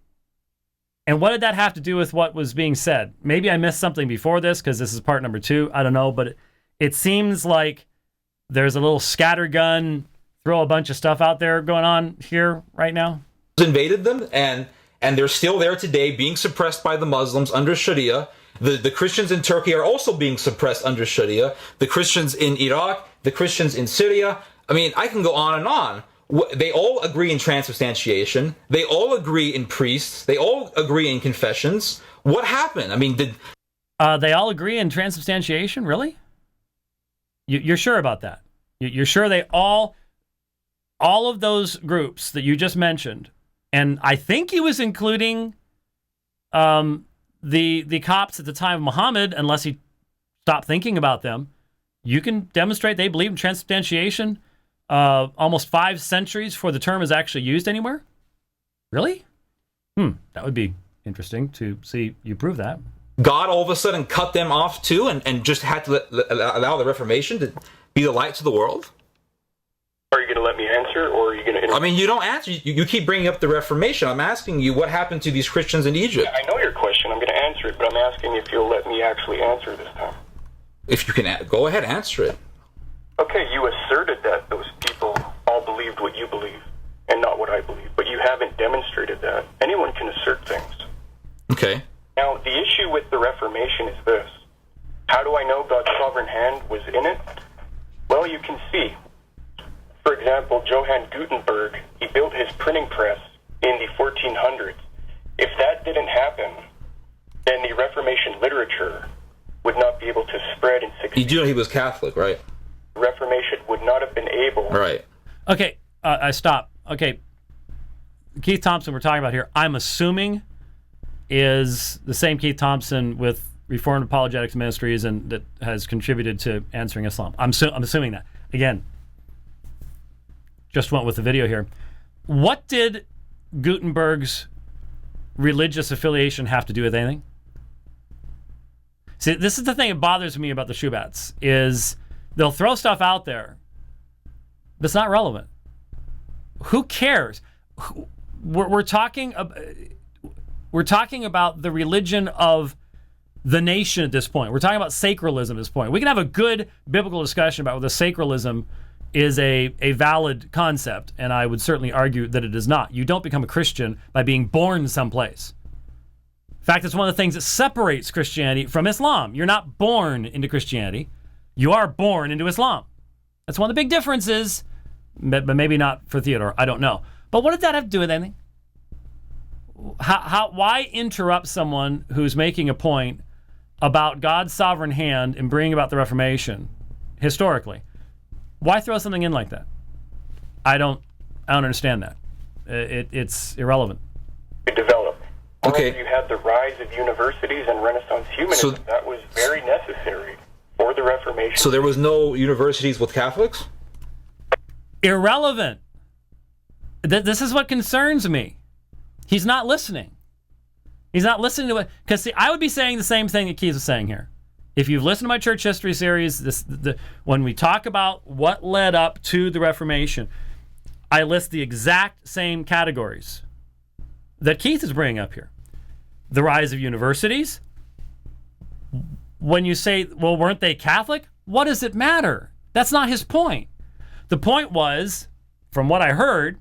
A: And what did that have to do with what was being said? Maybe I missed something before this because this is part number 2. I don't know, but it seems like there's a little scattergun, throw a bunch of stuff out there going on here right now.
D: Invaded them, and they're still there today, being suppressed by the Muslims under Sharia. The Christians in Turkey are also being suppressed under Sharia. The Christians in Iraq, the Christians in Syria. I mean, I can go on and on. They all agree in transubstantiation. They all agree in priests. They all agree in confessions. What happened? I mean,
A: they all agree in transubstantiation? Really? You're sure about that? You're sure they all of those groups that you just mentioned, and I think he was including the Copts at the time of Muhammad, unless he stopped thinking about them. You can demonstrate they believe in transubstantiation almost 5 centuries before the term is actually used anywhere? Really? That would be interesting to see you prove that.
D: God all of a sudden cut them off too and just had to allow the Reformation to be the light to the world?
E: Are you going to let me answer, or are you going to...
D: I mean, you don't answer. You keep bringing up the Reformation. I'm asking you, what happened to these Christians in Egypt?
E: I know your question. I'm going to answer it, but I'm asking if you'll let me actually answer this time.
D: If you can, go ahead, answer it.
E: Okay, you asserted that those people all believed what you believe and not what I believe, but you haven't demonstrated that. Anyone can assert things.
D: Okay.
E: Now, the issue with the Reformation is this. How do I know God's sovereign hand was in it? Well, you can see. For example, Johann Gutenberg, he built his printing press in the 1400s. If that didn't happen, then the Reformation literature would not be able to spread and succeed.
D: You do know he was Catholic, right?
E: Reformation would not have been able...
D: Right.
A: Okay, I stop. Okay, Keith Thompson we're talking about here, I'm assuming is the same Keith Thompson with Reformed Apologetics Ministries and that has contributed to Answering Islam. I'm assuming that. Again, just went with the video here. What did Gutenberg's religious affiliation have to do with anything? See, this is the thing that bothers me about the Shoebats, is they'll throw stuff out there that's not relevant. Who cares? We're talking about the religion of the nation at this point. We're talking about sacralism at this point. We can have a good biblical discussion about whether sacralism is a valid concept, and I would certainly argue that it is not. You don't become a Christian by being born someplace. In fact, it's one of the things that separates Christianity from Islam. You're not born into Christianity. You are born into Islam. That's one of the big differences, but maybe not for Theodore. I don't know. But what did that have to do with anything? Why interrupt someone who's making a point about God's sovereign hand in bringing about the Reformation historically? Why throw something in like that? I don't understand that. It's irrelevant.
E: To develop.
D: Okay.
E: You had the rise of universities and Renaissance humanism. That was very necessary for the Reformation.
D: So there was no universities with Catholics?
A: Irrelevant. This is what concerns me. He's not listening. He's not listening to it. Because, see, I would be saying the same thing that Keith is saying here. If you've listened to my church history series, when we talk about what led up to the Reformation, I list the exact same categories that Keith is bringing up here. The rise of universities. When you say, well, weren't they Catholic? What does it matter? That's not his point. The point was, from what I heard,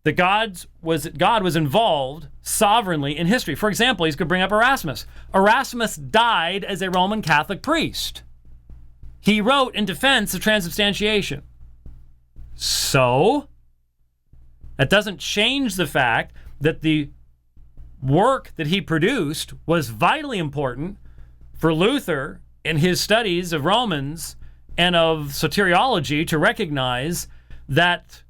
A: that God was involved sovereignly in history. For example, he's going to bring up Erasmus. Erasmus died as a Roman Catholic priest. He wrote in defense of transubstantiation. So, that doesn't change the fact that the work that he produced was vitally important for Luther in his studies of Romans and of soteriology to recognize that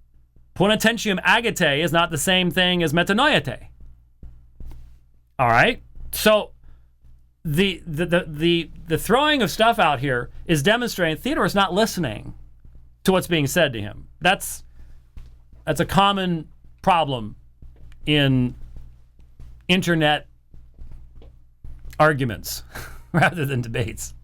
A: Ponententium agate is not the same thing as metanoiate. All right? So the throwing of stuff out here is demonstrating Theodore is not listening to what's being said to him. That's a common problem in internet arguments rather than debates.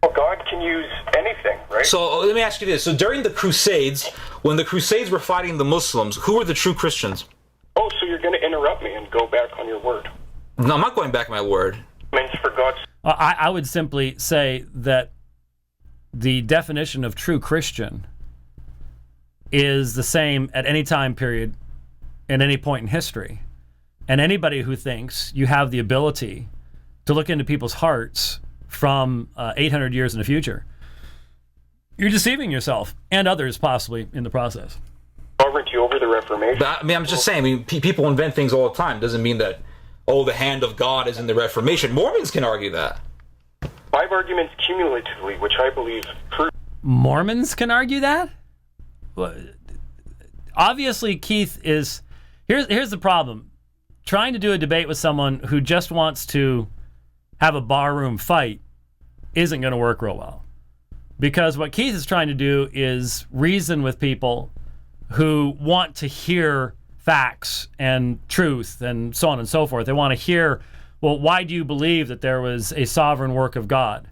E: Well, God can use anything, right?
D: So let me ask you this. So during the Crusades, when the Crusades were fighting the Muslims, who were the true Christians?
E: Oh, so you're going to interrupt me and go back on your word.
D: No, I'm not going back on my word.
E: Means for God's...
A: I would simply say that the definition of true Christian is the same at any time period, at any point in history. And anybody who thinks you have the ability to look into people's hearts from 800 years in the future, you're deceiving yourself and others possibly in the process.
E: Sovereignty over the Reformation.
D: But, I'm just saying, people invent things all the time. Doesn't mean that, the hand of God is in the Reformation. Mormons can argue that.
E: 5 arguments cumulatively, which I believe prove...
A: Mormons can argue that? Well, obviously, Keith is... Here's the problem. Trying to do a debate with someone who just wants to have a barroom fight isn't going to work real well. Because what Keith is trying to do is reason with people who want to hear facts and truth and so on and so forth. They want to hear well, why do you believe that there was a sovereign work of God?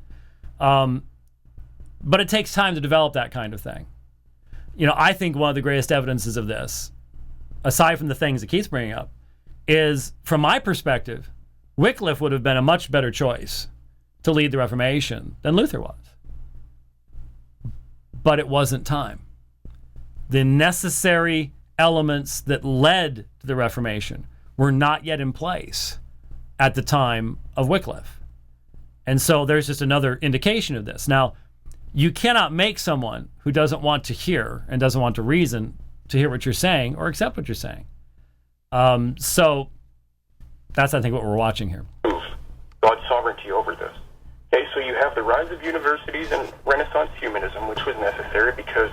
A: But it takes time to develop that kind of thing. I think one of the greatest evidences of this, aside from the things that Keith's bringing up, is, from my perspective, Wycliffe would have been a much better choice to lead the Reformation than Luther was. But it wasn't time. The necessary elements that led to the Reformation were not yet in place at the time of Wycliffe. And so there's just another indication of this. Now, you cannot make someone who doesn't want to hear and doesn't want to reason to hear what you're saying or accept what you're saying. So that's, I think, what we're watching here.
E: God's sovereignty over this. Okay, so you have the rise of universities and Renaissance humanism, which was necessary because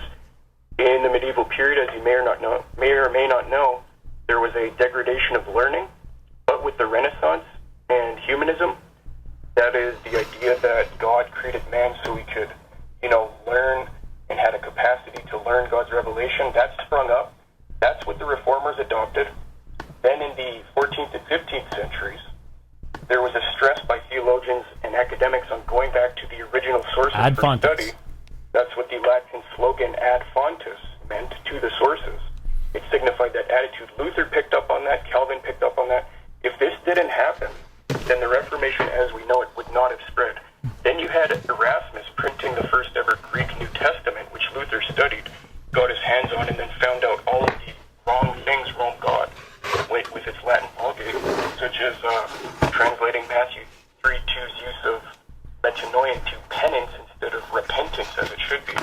E: in the medieval period, as you may or may not know, there was a degradation of learning. But with the Renaissance and humanism, that is the idea that God created man so he could, learn and had a capacity to learn God's revelation. That sprung up. That's what the Reformers adopted. Then in the 14th and 15th centuries, there was a stress by theologians and academics on going back to the original sources
A: ad
E: for
A: fontes.
E: study. That's what the Latin slogan ad fontes meant, to the sources. It signified that attitude. Luther picked up on that. Calvin picked up on that. If this didn't happen, then the Reformation as we know it would not have spread. Then you had Erasmus printing the first ever Greek New Testament, which Luther studied, got his hands on, and then found out all of the wrong things Rome got with its Latin Vulgate, such as translating Matthew 3:2's use of metanoia to penance instead of repentance as it should be.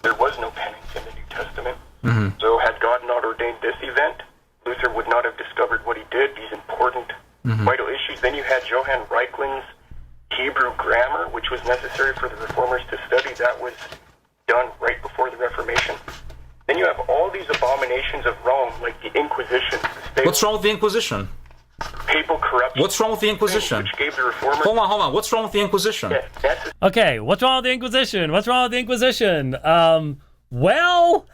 E: There was no penance in the New Testament. Mm-hmm. So had God not ordained this event, Luther would not have discovered what he did, these important vital issues. Then you had Johann Reichling's Hebrew grammar, which was necessary for the Reformers to study. That was done right before the Reformation. Then you have all these abominations of Rome, like the Inquisition.
D: What's wrong with the Inquisition?
E: Papal corruption.
D: What's wrong with the Inquisition?
E: Which gave the Reformers...
D: Hold on. What's wrong with the Inquisition?
A: Okay, what's wrong with the Inquisition? What's wrong with the Inquisition? Well,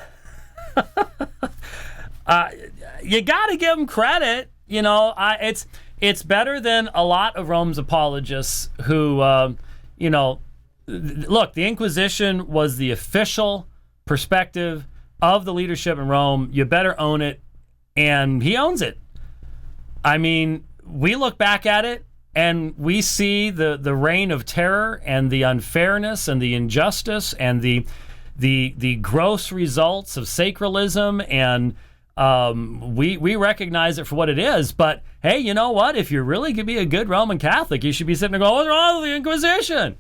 A: you got to give them credit. It's better than a lot of Rome's apologists who, look, the Inquisition was the official perspective of the leadership in Rome. You better own it, and he owns it. I mean, we look back at it, and we see the reign of terror and the unfairness and the injustice and the gross results of sacralism, and we recognize it for what it is. But hey, you know what? If you're really going to be a good Roman Catholic, you should be sitting there going, what's wrong with the Inquisition?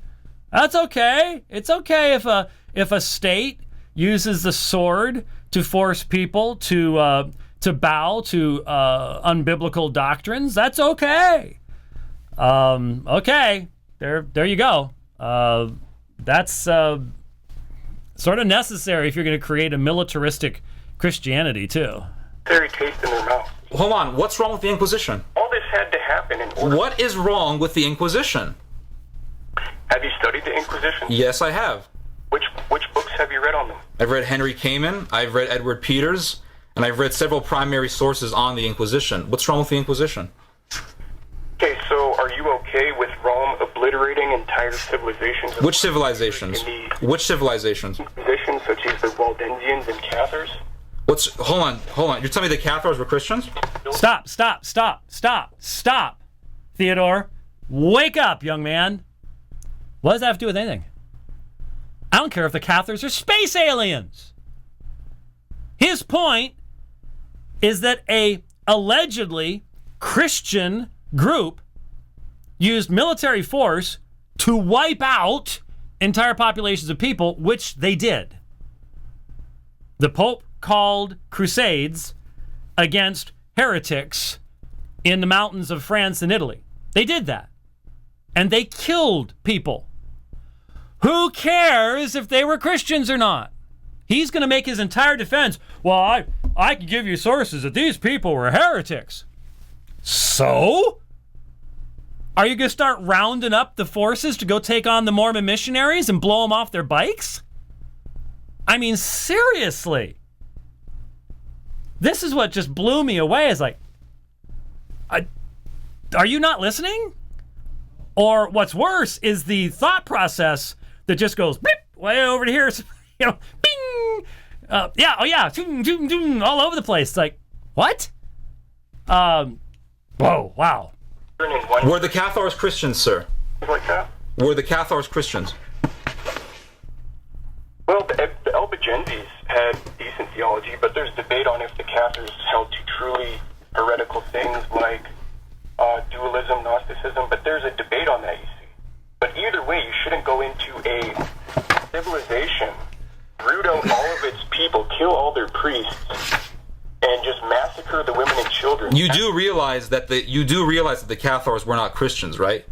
A: That's okay. It's okay if a state uses the sword to force people to bow to unbiblical doctrines. That's okay. Okay, there you go. That's sort of necessary if you're going to create a militaristic Christianity too.
E: Very taste in their mouth.
D: Hold on. What's wrong with the Inquisition?
E: All this had to happen in order.
D: What is wrong with the Inquisition?
E: Have you studied the Inquisition?
D: Yes, I have.
E: Which books have you read on them?
D: I've read Henry Kamen, I've read Edward Peters, and I've read several primary sources on the Inquisition. What's wrong with the Inquisition?
E: Okay, so are you okay with Rome obliterating entire civilizations?
D: Which civilizations? Which civilizations?
E: Inquisition, such as the Waldensians and Cathars?
D: Hold on. You're telling me the Cathars were Christians?
A: Stop. Theodore, wake up, young man. What does that have to do with anything? I don't care if the Cathars are space aliens. His point is that a allegedly Christian group used military force to wipe out entire populations of people, which they did. The Pope called crusades against heretics in the mountains of France and Italy. They did that. And they killed people. Who cares if they were Christians or not? He's going to make his entire defense. Well, I can give you sources that these people were heretics. So? Are you going to start rounding up the forces to go take on the Mormon missionaries and blow them off their bikes? I mean, seriously. This is what just blew me away. Is like, are you not listening? Or what's worse is the thought process that just goes beep, way over to here, bing, all over the place. It's like, what? Whoa, wow.
D: Were the Cathars Christians, sir?
E: Like that?
D: Were the Cathars Christians?
E: Well, the Albigenses had decent theology, but there's debate on if the Cathars held to truly heretical things like dualism, Gnosticism, but there's a debate on that, you see. But either way, you shouldn't go into a civilization, root out all of its people, kill all their priests, and just massacre the women and children.
D: You do realize that the Cathars were not Christians, right?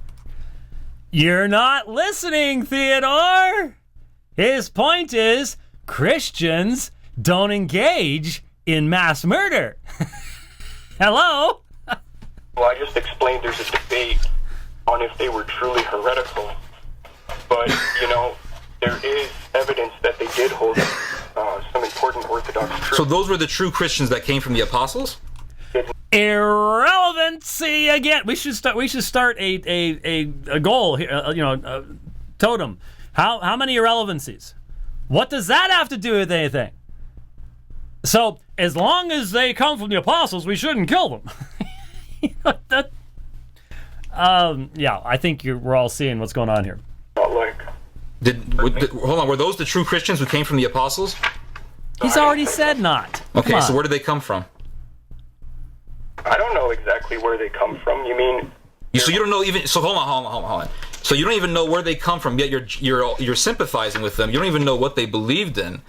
A: You're not listening, Theodore. His point is Christians don't engage in mass murder. Hello?
E: Well, I just explained there's a debate on if they were truly heretical. But, you know, there is evidence that they did hold some important Orthodox truths.
D: So those were the true Christians that came from the apostles?
A: Irrelevancy again. We should start a goal here, totem. How many irrelevancies? What does that have to do with anything? So as long as they come from the apostles, we shouldn't kill them. Yeah, I think we're all seeing what's going on here.
E: Not like...
D: Hold on, were those the true Christians who came from the apostles?
A: He's already said not.
D: Okay, so where did they come from?
E: I don't know exactly where they come from. You mean...
D: So you don't know even... So hold on. So you don't even know where they come from, yet you're sympathizing with them. You don't even know what they believed in.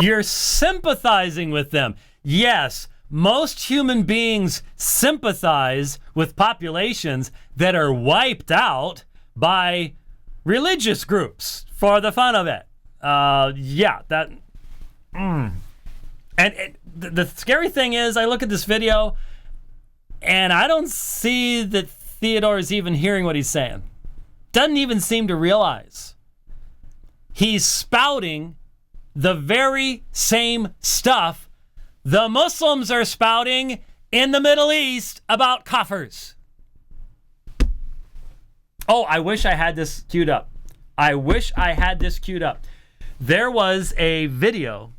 A: You're sympathizing with them. Yes, most human beings sympathize with populations that are wiped out by religious groups for the fun of it. And the scary thing is, I look at this video, and I don't see that Theodore is even hearing what he's saying. Doesn't even seem to realize. He's spouting the very same stuff the Muslims are spouting in the Middle East about kafirs. Oh, I wish I had this queued up. There was a video,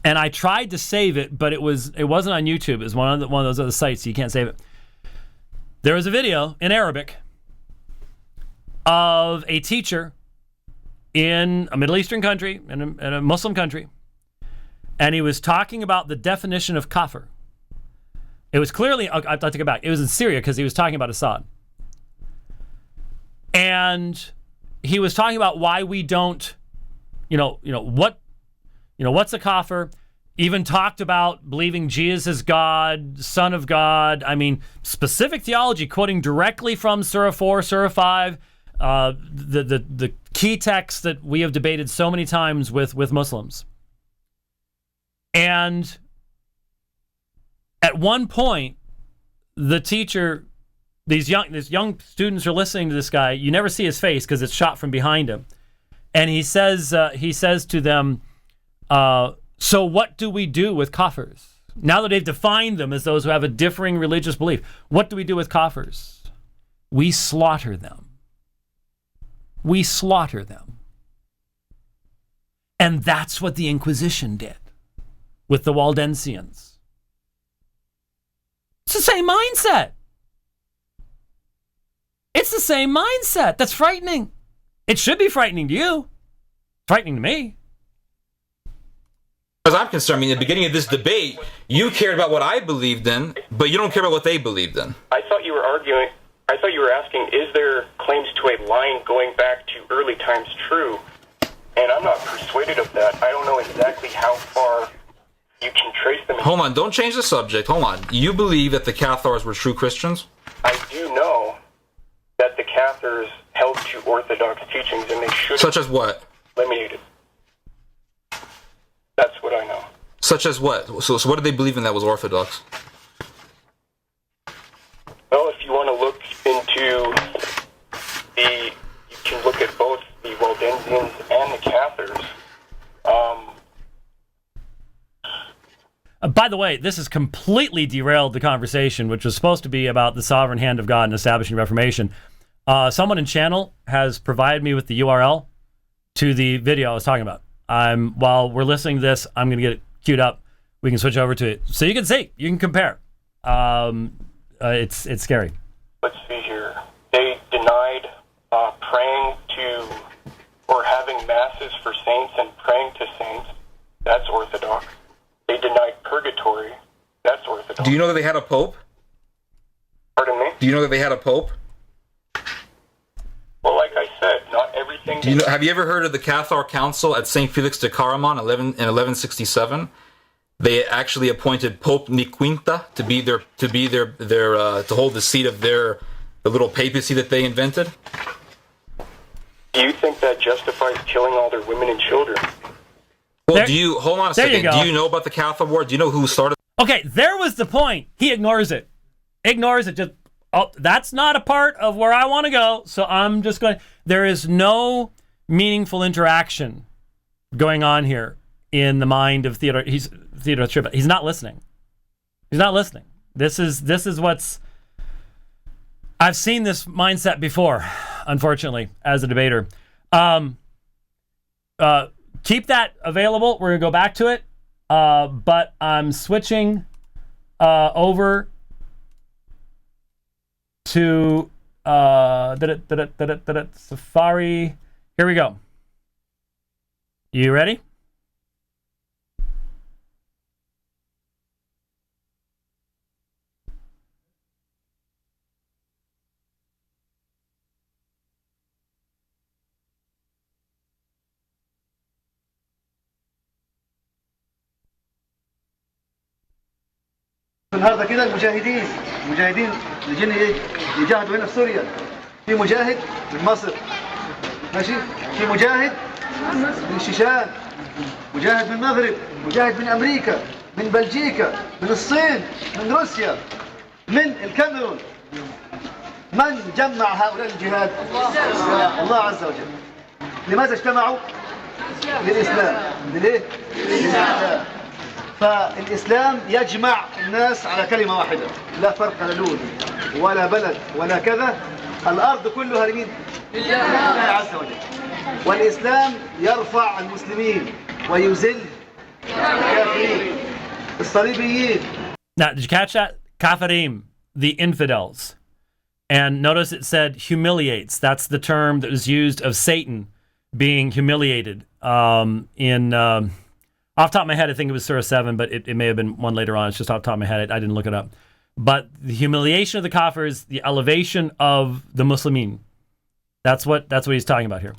A: and I tried to save it, but it wasn't on YouTube. It was one of those other sites, so you can't save it. There was a video in Arabic of a teacher in a Middle Eastern country, in a Muslim country, and he was talking about the definition of kafir. It was clearly, I take it back, it was in Syria because he was talking about Assad. And he was talking about why we don't, what's a kafir? Even talked about believing Jesus is God, Son of God. I mean, specific theology, quoting directly from Surah 4, Surah 5, the key texts that we have debated so many times with Muslims. And at one point, the teacher, these young students are listening to this guy. You never see his face because it's shot from behind him. And he says to them, so what do we do with kafirs? Now that they've defined them as those who have a differing religious belief, what do we do with kafirs? We slaughter them. We slaughter them. And that's what the Inquisition did with the Waldensians. It's the same mindset. It's the same mindset. That's frightening. It should be frightening to you. Frightening to me.
D: As I'm concerned, in the beginning of this debate, you cared about what I believed in, but you don't care about what they believed in.
E: I thought you were asking, is there claims to a line going back to early times true? And I'm not persuaded of that. I don't know exactly how far you can trace them.
D: Hold on, don't change the subject. Hold on. You believe that the Cathars were true Christians?
E: I do know that the Cathars held to Orthodox teachings, and they should...
D: Such as what?
E: Eliminated. That's what I know.
D: Such as what? So what did they believe in that was Orthodox?
E: Well, if you want to look into you can look at both the Waldensians and the Cathars.
A: By the way, this has completely derailed the conversation, which was supposed to be about the sovereign hand of God and establishing Reformation. Someone in channel has provided me with the URL to the video I was talking about. While we're listening to this, I'm going to get it queued up. We can switch over to it so you can see, you can compare. It's scary.
E: Let's see here. They denied praying to or having masses for saints and praying to saints. That's orthodox. They denied purgatory. That's orthodox.
D: Do you know that they had a pope?
E: Pardon me?
D: Do you know that they had a pope?
E: Well, like I said, not everything...
D: Have you ever heard of the Catholic Council at St. Felix de Caraman in 1167? They actually appointed Pope Niquinta to be their to hold the seat of the little papacy that they invented.
E: Do you think that justifies killing all their women and children?
D: Well, hold on a second.
A: You
D: do you know about the Catholic War? Do you know who started?
A: Okay, there was the point. He ignores it. Just, that's not a part of where I want to go, so I'm just going. There is no meaningful interaction going on here in the mind of Theodore Shoebat. He's not listening. This is what's... I've seen this mindset before, unfortunately, as a debater. Keep that available. We're going to go back to it. But I'm switching over to Safari. Here we go. You ready?
F: النهارده كده المجاهدين الجن يجاهدوا هنا في سوريا. في مجاهد من مصر، ماشي، في مجاهد من الشيشان، مجاهد من المغرب، مجاهد من امريكا، من بلجيكا، من الصين، من روسيا، من الكاميرون. من جمع هؤلاء الجهاد؟ الله عز وجل. لماذا اجتمعوا؟ للإسلام. ليه؟ للإسلام. فالإسلام يجمع الناس على كلمة واحدة، لا فرق لا لون ولا بلد ولا كذا. الأرض كلها لمين؟ لله عز وجل. والإسلام يرفع المسلمين ويذل الكافرين الصليبيين.
A: Now, did you catch that? Kafirim, the infidels. And notice it said humiliates. That's the term that was used of Satan being humiliated. Off the top of my head, I think it was Surah 7, but it may have been one later on. It's just off the top of my head. I didn't look it up. But the humiliation of the kafirs, the elevation of the Muslimin. That's what he's talking about here.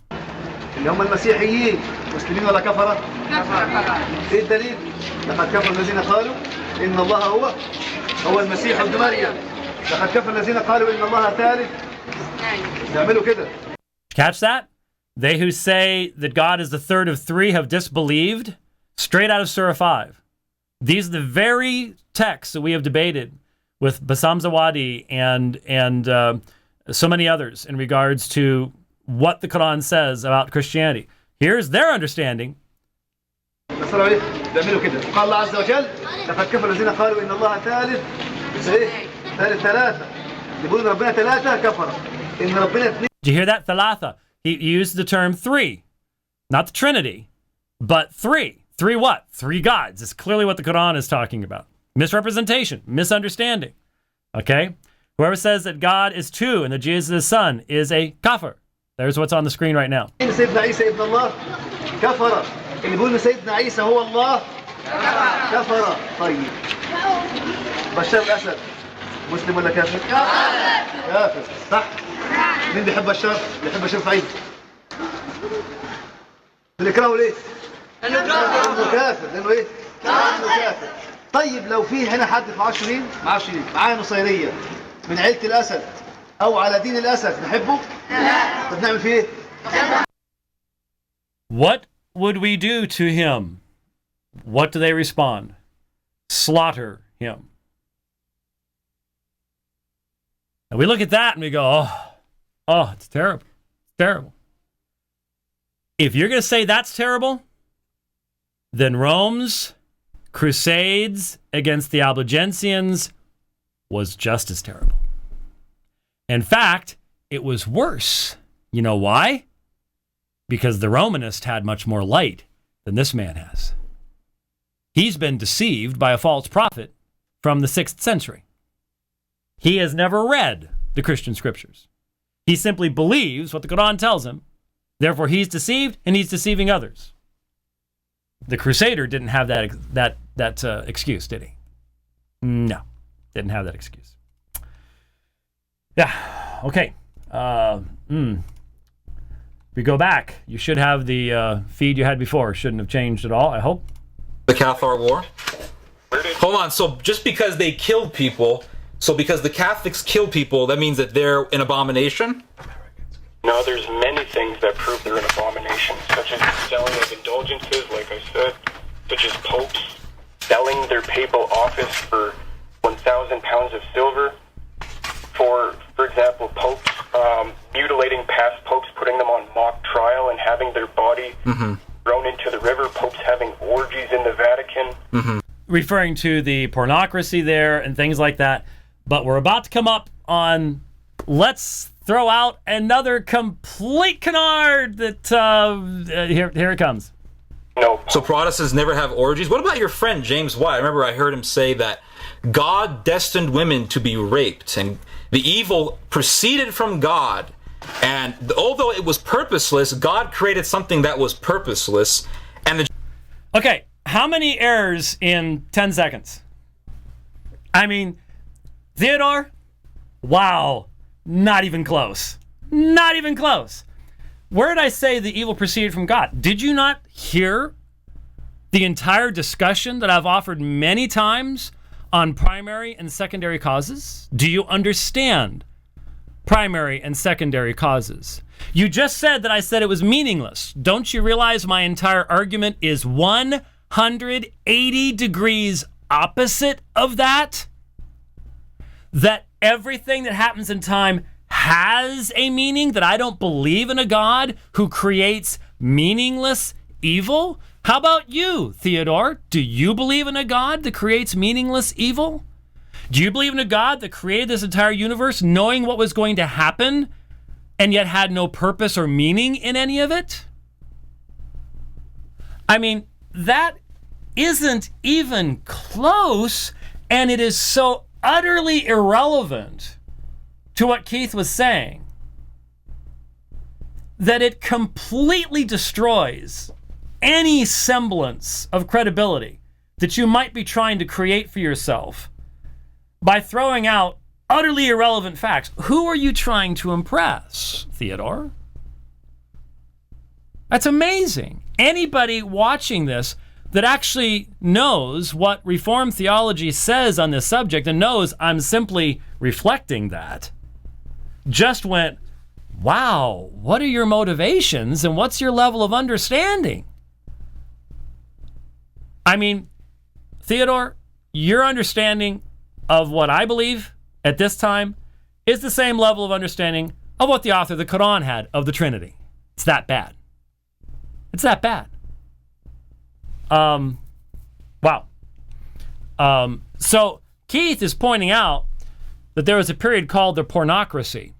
F: اللي هم المسيحيين مسلمين ولا كفرة؟ ايه الدليل؟ لقد كفر الذين قالوا إن الله هو المسيح ابن مريم. لقد كفر الذين قالوا إن الله ثالث. يعملوا كده.
A: Catch that? They who say that God is the third of three have disbelieved. Straight out of Surah 5. These are the very texts that we have debated with Bassam Zawadi and so many others in regards to what the Quran says about Christianity. Here's their understanding.
F: قال الله عز وجل لقد كفر الذين قالوا إن الله ثالث ثلاثة. يقولون ربنا ثلاثة كفر. إن ربنا اثنين.
A: Did you hear that? Thalatha. He used the term three. Not the Trinity, but three. Three what? Three gods. It's clearly what the Quran is talking about. Misrepresentation, misunderstanding. Okay? Whoever says that God is two and that Jesus is the Son is a kafir. There's what's on the screen right now.
F: سيدنا عيسى ابن الله كفر. اللي بيقول سيدنا عيسى هو الله كفر. طيب. بشار الأسد مسلم ولا كافر؟ كافر. صح؟ مين بيحب بشار؟ بيحب بشار سعيد. بنكرهه ليه؟ لأنه كافر. لأنه إيه؟ لأنه كافر. طيب لو في هنا حد معاه شيرين معاه نصيرية من عيلة الأسد أو على دين الأسد نحبه؟ لا. طب نعمل فيه إيه؟
A: What would we do to him? What do they respond? Slaughter him. And we look at that and we go, oh, it's terrible. It's terrible. If you're going to say that's terrible, then Rome's crusades against the Albigensians was just as terrible. In fact, it was worse. You know why? Because the Romanist had much more light than this man has. He's been deceived by a false prophet from the 6th century. He has never read the Christian scriptures. He simply believes what the Quran tells him. Therefore, he's deceived and he's deceiving others. The Crusader didn't have that excuse, did he? No, didn't have that excuse. Yeah, okay. We go back. You should have the feed you had before. Shouldn't have changed at all, I hope.
D: The Cathar War? Hold on, so just because they killed people, so because the Catholics kill people, that means that they're an abomination?
E: No, there's many things that prove they're an abomination, such as selling of indulgences, like I said, such as popes selling their papal office for 1,000 pounds of silver. For example, popes mutilating past popes, putting them on mock trial and having their body thrown into the river. Popes having orgies in the Vatican.
A: Referring to the pornocracy there and things like that. But we're about to come up on, let's throw out another complete canard that, here it comes.
E: No.
D: So Protestants never have orgies? What about your friend James White? I remember I heard him say that God destined women to be raped, and the evil proceeded from God. And although it was purposeless, God created something that was purposeless. And
A: Okay, how many errors in 10 seconds? I mean, Theodore? Wow, not even close. Not even close. Where did I say the evil proceeded from God? Did you not hear the entire discussion that I've offered many times on primary and secondary causes? Do you understand primary and secondary causes? You just said that I said it was meaningless. Don't you realize my entire argument is 180 degrees opposite of that? That everything that happens in time has a meaning, that I don't believe in a God who creates meaningless evil? How about you, Theodore? Do you believe in a God that creates meaningless evil? Do you believe in a God that created this entire universe knowing what was going to happen and yet had no purpose or meaning in any of it? I mean, that isn't even close, and it is so utterly irrelevant to what Keith was saying that it completely destroys any semblance of credibility that you might be trying to create for yourself by throwing out utterly irrelevant facts. Who are you trying to impress, Theodore? That's amazing. Anybody watching this that actually knows what Reformed theology says on this subject and knows I'm simply reflecting that, just went, wow, what are your motivations and what's your level of understanding? I mean, Theodore, your understanding of what I believe at this time is the same level of understanding of what the author of the Quran had of the Trinity. It's that bad. It's that bad. Wow. So Keith is pointing out that there was a period called the pornocracy,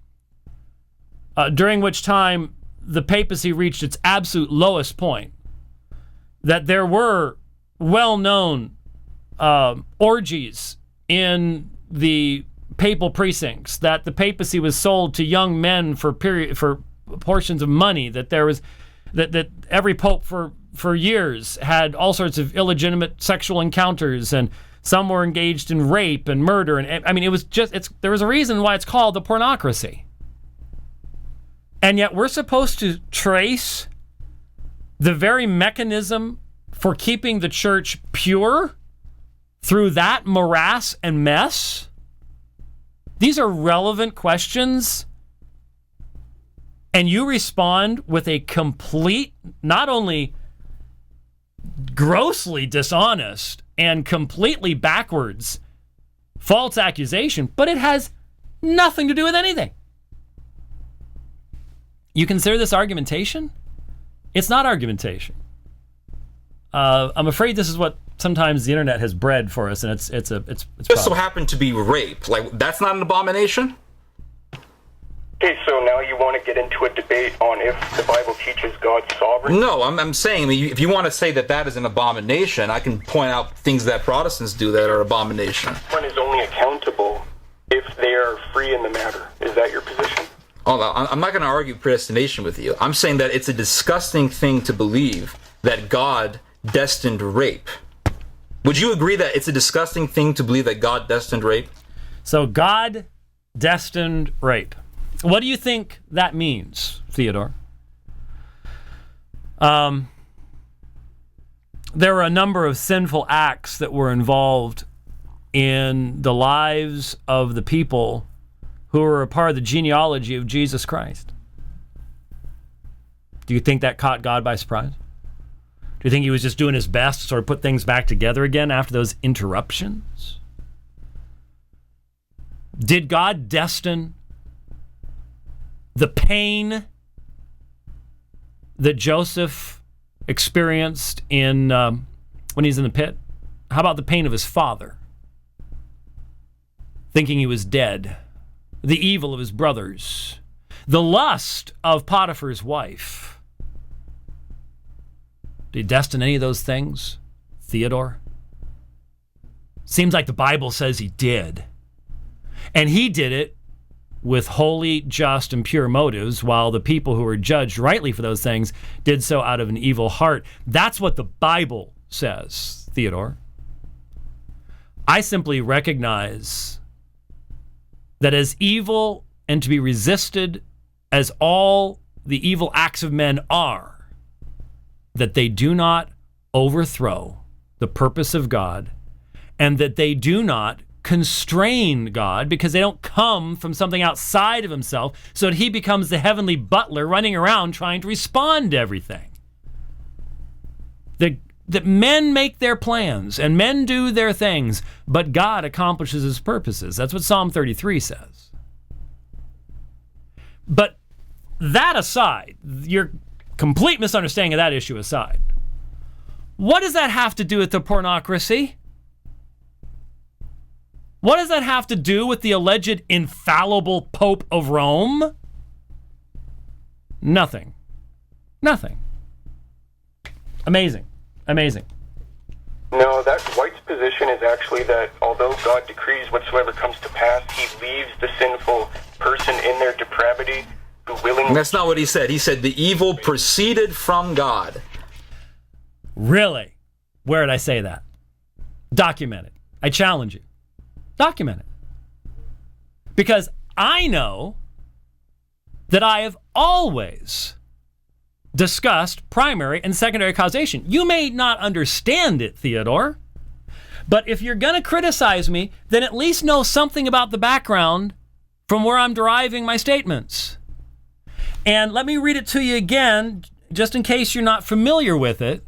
A: during which time the papacy reached its absolute lowest point, that there were well-known orgies in the papal precincts, that the papacy was sold to young men for portions of money, that there was that every pope for years had all sorts of illegitimate sexual encounters, and some were engaged in rape and murder, and I mean, it was just there was a reason why it's called the pornocracy. And yet we're supposed to trace the very mechanism for keeping the church pure through that morass and mess? These are relevant questions, and you respond with a complete, not only grossly dishonest and completely backwards false accusation, but it has nothing to do with anything. You consider this argumentation? It's not argumentation. I'm afraid this is what sometimes the internet has bred for us, and it's
D: just so happened to be rape. Like, that's not an abomination?
E: Okay, so now you want to get into a debate on if the Bible teaches God's sovereignty?
D: No, I'm saying, I mean, if you want to say that that is an abomination, I can point out things that Protestants do that are abomination.
E: One is only accountable if they are free in the matter. Is that your position?
D: Oh, I'm not going to argue predestination with you. I'm saying that it's a disgusting thing to believe that God destined rape. Would you agree that it's a disgusting thing to believe that God destined rape?
A: So God destined rape. What do you think that means, Theodore? There were a number of sinful acts that were involved in the lives of the people who were a part of the genealogy of Jesus Christ. Do you think that caught God by surprise? Do you think he was just doing his best to sort of put things back together again after those interruptions? Did God destine the pain that Joseph experienced in when he's in the pit? How about the pain of his father, thinking he was dead? The evil of his brothers, the lust of Potiphar's wife. Did he destine any of those things, Theodore? Seems like the Bible says he did. And he did it with holy, just, and pure motives, while the people who were judged rightly for those things did so out of an evil heart. That's what the Bible says, Theodore. I simply recognize that as evil and to be resisted as all the evil acts of men are, that they do not overthrow the purpose of God, and that they do not constrain God, because they don't come from something outside of himself so that he becomes the heavenly butler running around trying to respond to everything. That men make their plans and men do their things, but God accomplishes his purposes. That's what Psalm 33 says. But that aside, your complete misunderstanding of that issue aside, what does that have to do with the pornocracy? What does that have to do with the alleged infallible Pope of Rome? Nothing. Nothing. Amazing. Amazing.
E: No, that White's position is actually that although God decrees whatsoever comes to pass, he leaves the sinful person in their depravity who willingly...
D: That's not what he said. He said the evil proceeded from God.
A: Really? Where did I say that? Document it. I challenge you. Document it. Because I know that I have always discussed primary and secondary causation. You may not understand it, Theodore, but if you're going to criticize me, then at least know something about the background from where I'm deriving my statements. And let me read it to you again, just in case you're not familiar with it.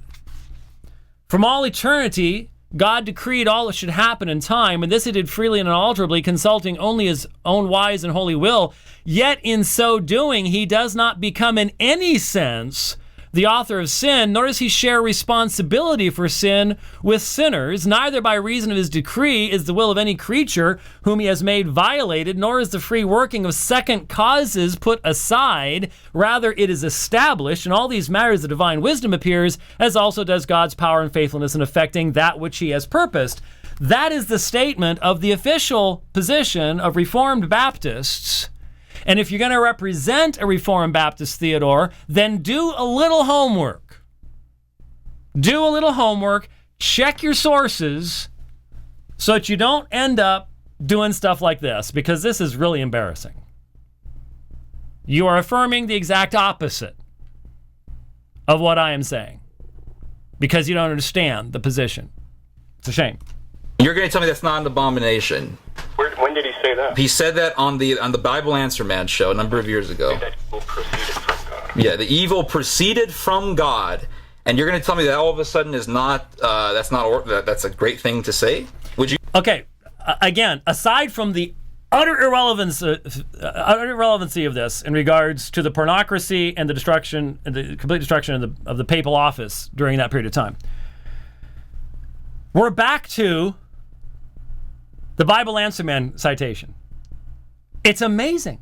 A: From all eternity, God decreed all that should happen in time, and this he did freely and unalterably, consulting only his own wise and holy will. Yet in so doing, he does not become in any sense the author of sin, nor does he share responsibility for sin with sinners. Neither by reason of his decree is the will of any creature whom he has made violated, nor is the free working of second causes put aside. Rather, it is established. In all these matters, the divine wisdom appears, as also does God's power and faithfulness in effecting that which he has purposed. That is the statement of the official position of Reformed Baptists. And if you're going to represent a Reformed Baptist, Theodore, then do a little homework. Do a little homework. Check your sources so that you don't end up doing stuff like this, because this is really embarrassing. You are affirming the exact opposite of what I am saying because you don't understand the position. It's a shame.
D: You're going to tell me that's not an abomination.
E: When did he say that?
D: He said that on the Bible Answer Man show a number of years ago.
E: That evil proceeded from God.
D: Yeah, the evil proceeded from God, and you're going to tell me that all of a sudden is not that's a great thing to say? Would you?
A: Okay, again, aside from the utter irrelevancy of this in regards to the pornocracy and the destruction, the complete destruction of the papal office during that period of time, we're back to the Bible Answer Man citation. It's amazing.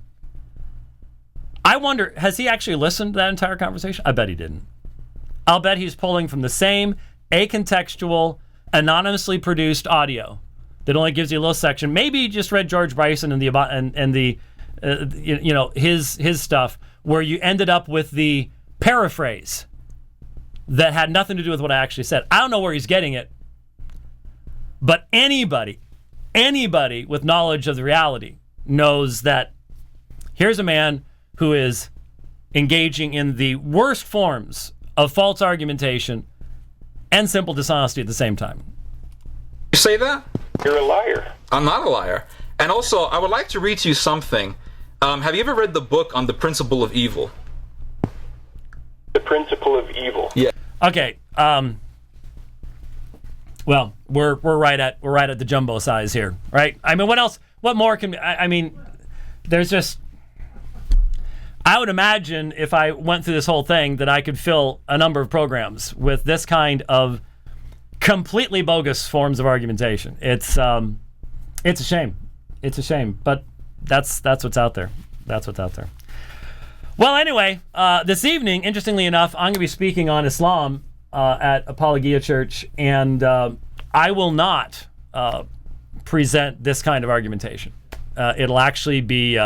A: I wonder, has he actually listened to that entire conversation? I bet he didn't. I'll bet he's pulling from the same acontextual, anonymously produced audio that only gives you a little section. Maybe he just read George Bryson and his stuff, where you ended up with the paraphrase that had nothing to do with what I actually said. I don't know where he's getting it, but anybody with knowledge of the reality knows that here's a man who is engaging in the worst forms of false argumentation and simple dishonesty at the same time.
D: You say that?
E: You're a liar.
D: I'm not a liar. And also, I would like to read to you something. Have you ever read the book on the principle of evil?
E: The principle of evil.
D: Yeah.
A: Okay. Well, we're right at the jumbo size here, right? I mean, what else? What more can? I mean, there's just. I would imagine if I went through this whole thing that I could fill a number of programs with this kind of completely bogus forms of argumentation. It's a shame. It's a shame, but that's what's out there. That's what's out there. Well, anyway, this evening, interestingly enough, I'm going to be speaking on Islam at Apologia Church, and I will not present this kind of argumentation. It'll actually be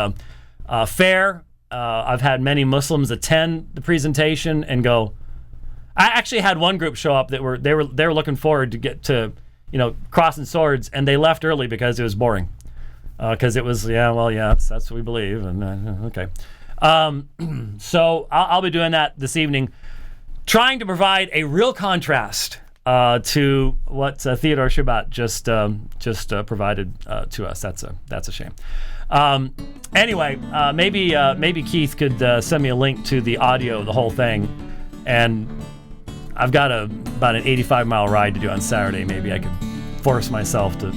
A: fair. I've had many Muslims attend the presentation and go. I actually had one group show up that they were looking forward to get to, crossing swords, and they left early because it was boring. Because it was that's what we believe, and okay. So I'll be doing that this evening, trying to provide a real contrast to what Theodore Shoebat just provided to us. That's a shame. Anyway, maybe Keith could send me a link to the audio of the whole thing, and I've got about an 85-mile ride to do on Saturday. Maybe I could force myself to.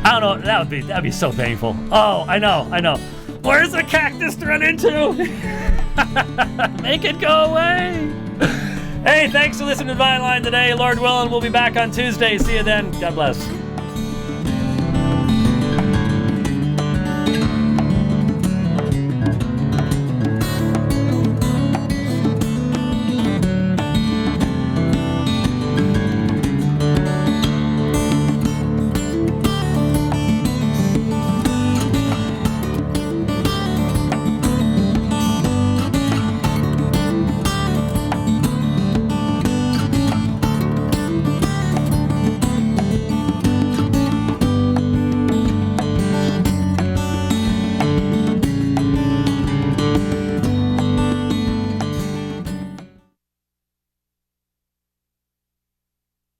A: I don't know. That'd be so painful. Oh, I know. Where's the cactus to run into? Make it go away. Hey, thanks for listening to Divine Line today. Lord willing, we'll be back on Tuesday. See you then. God bless.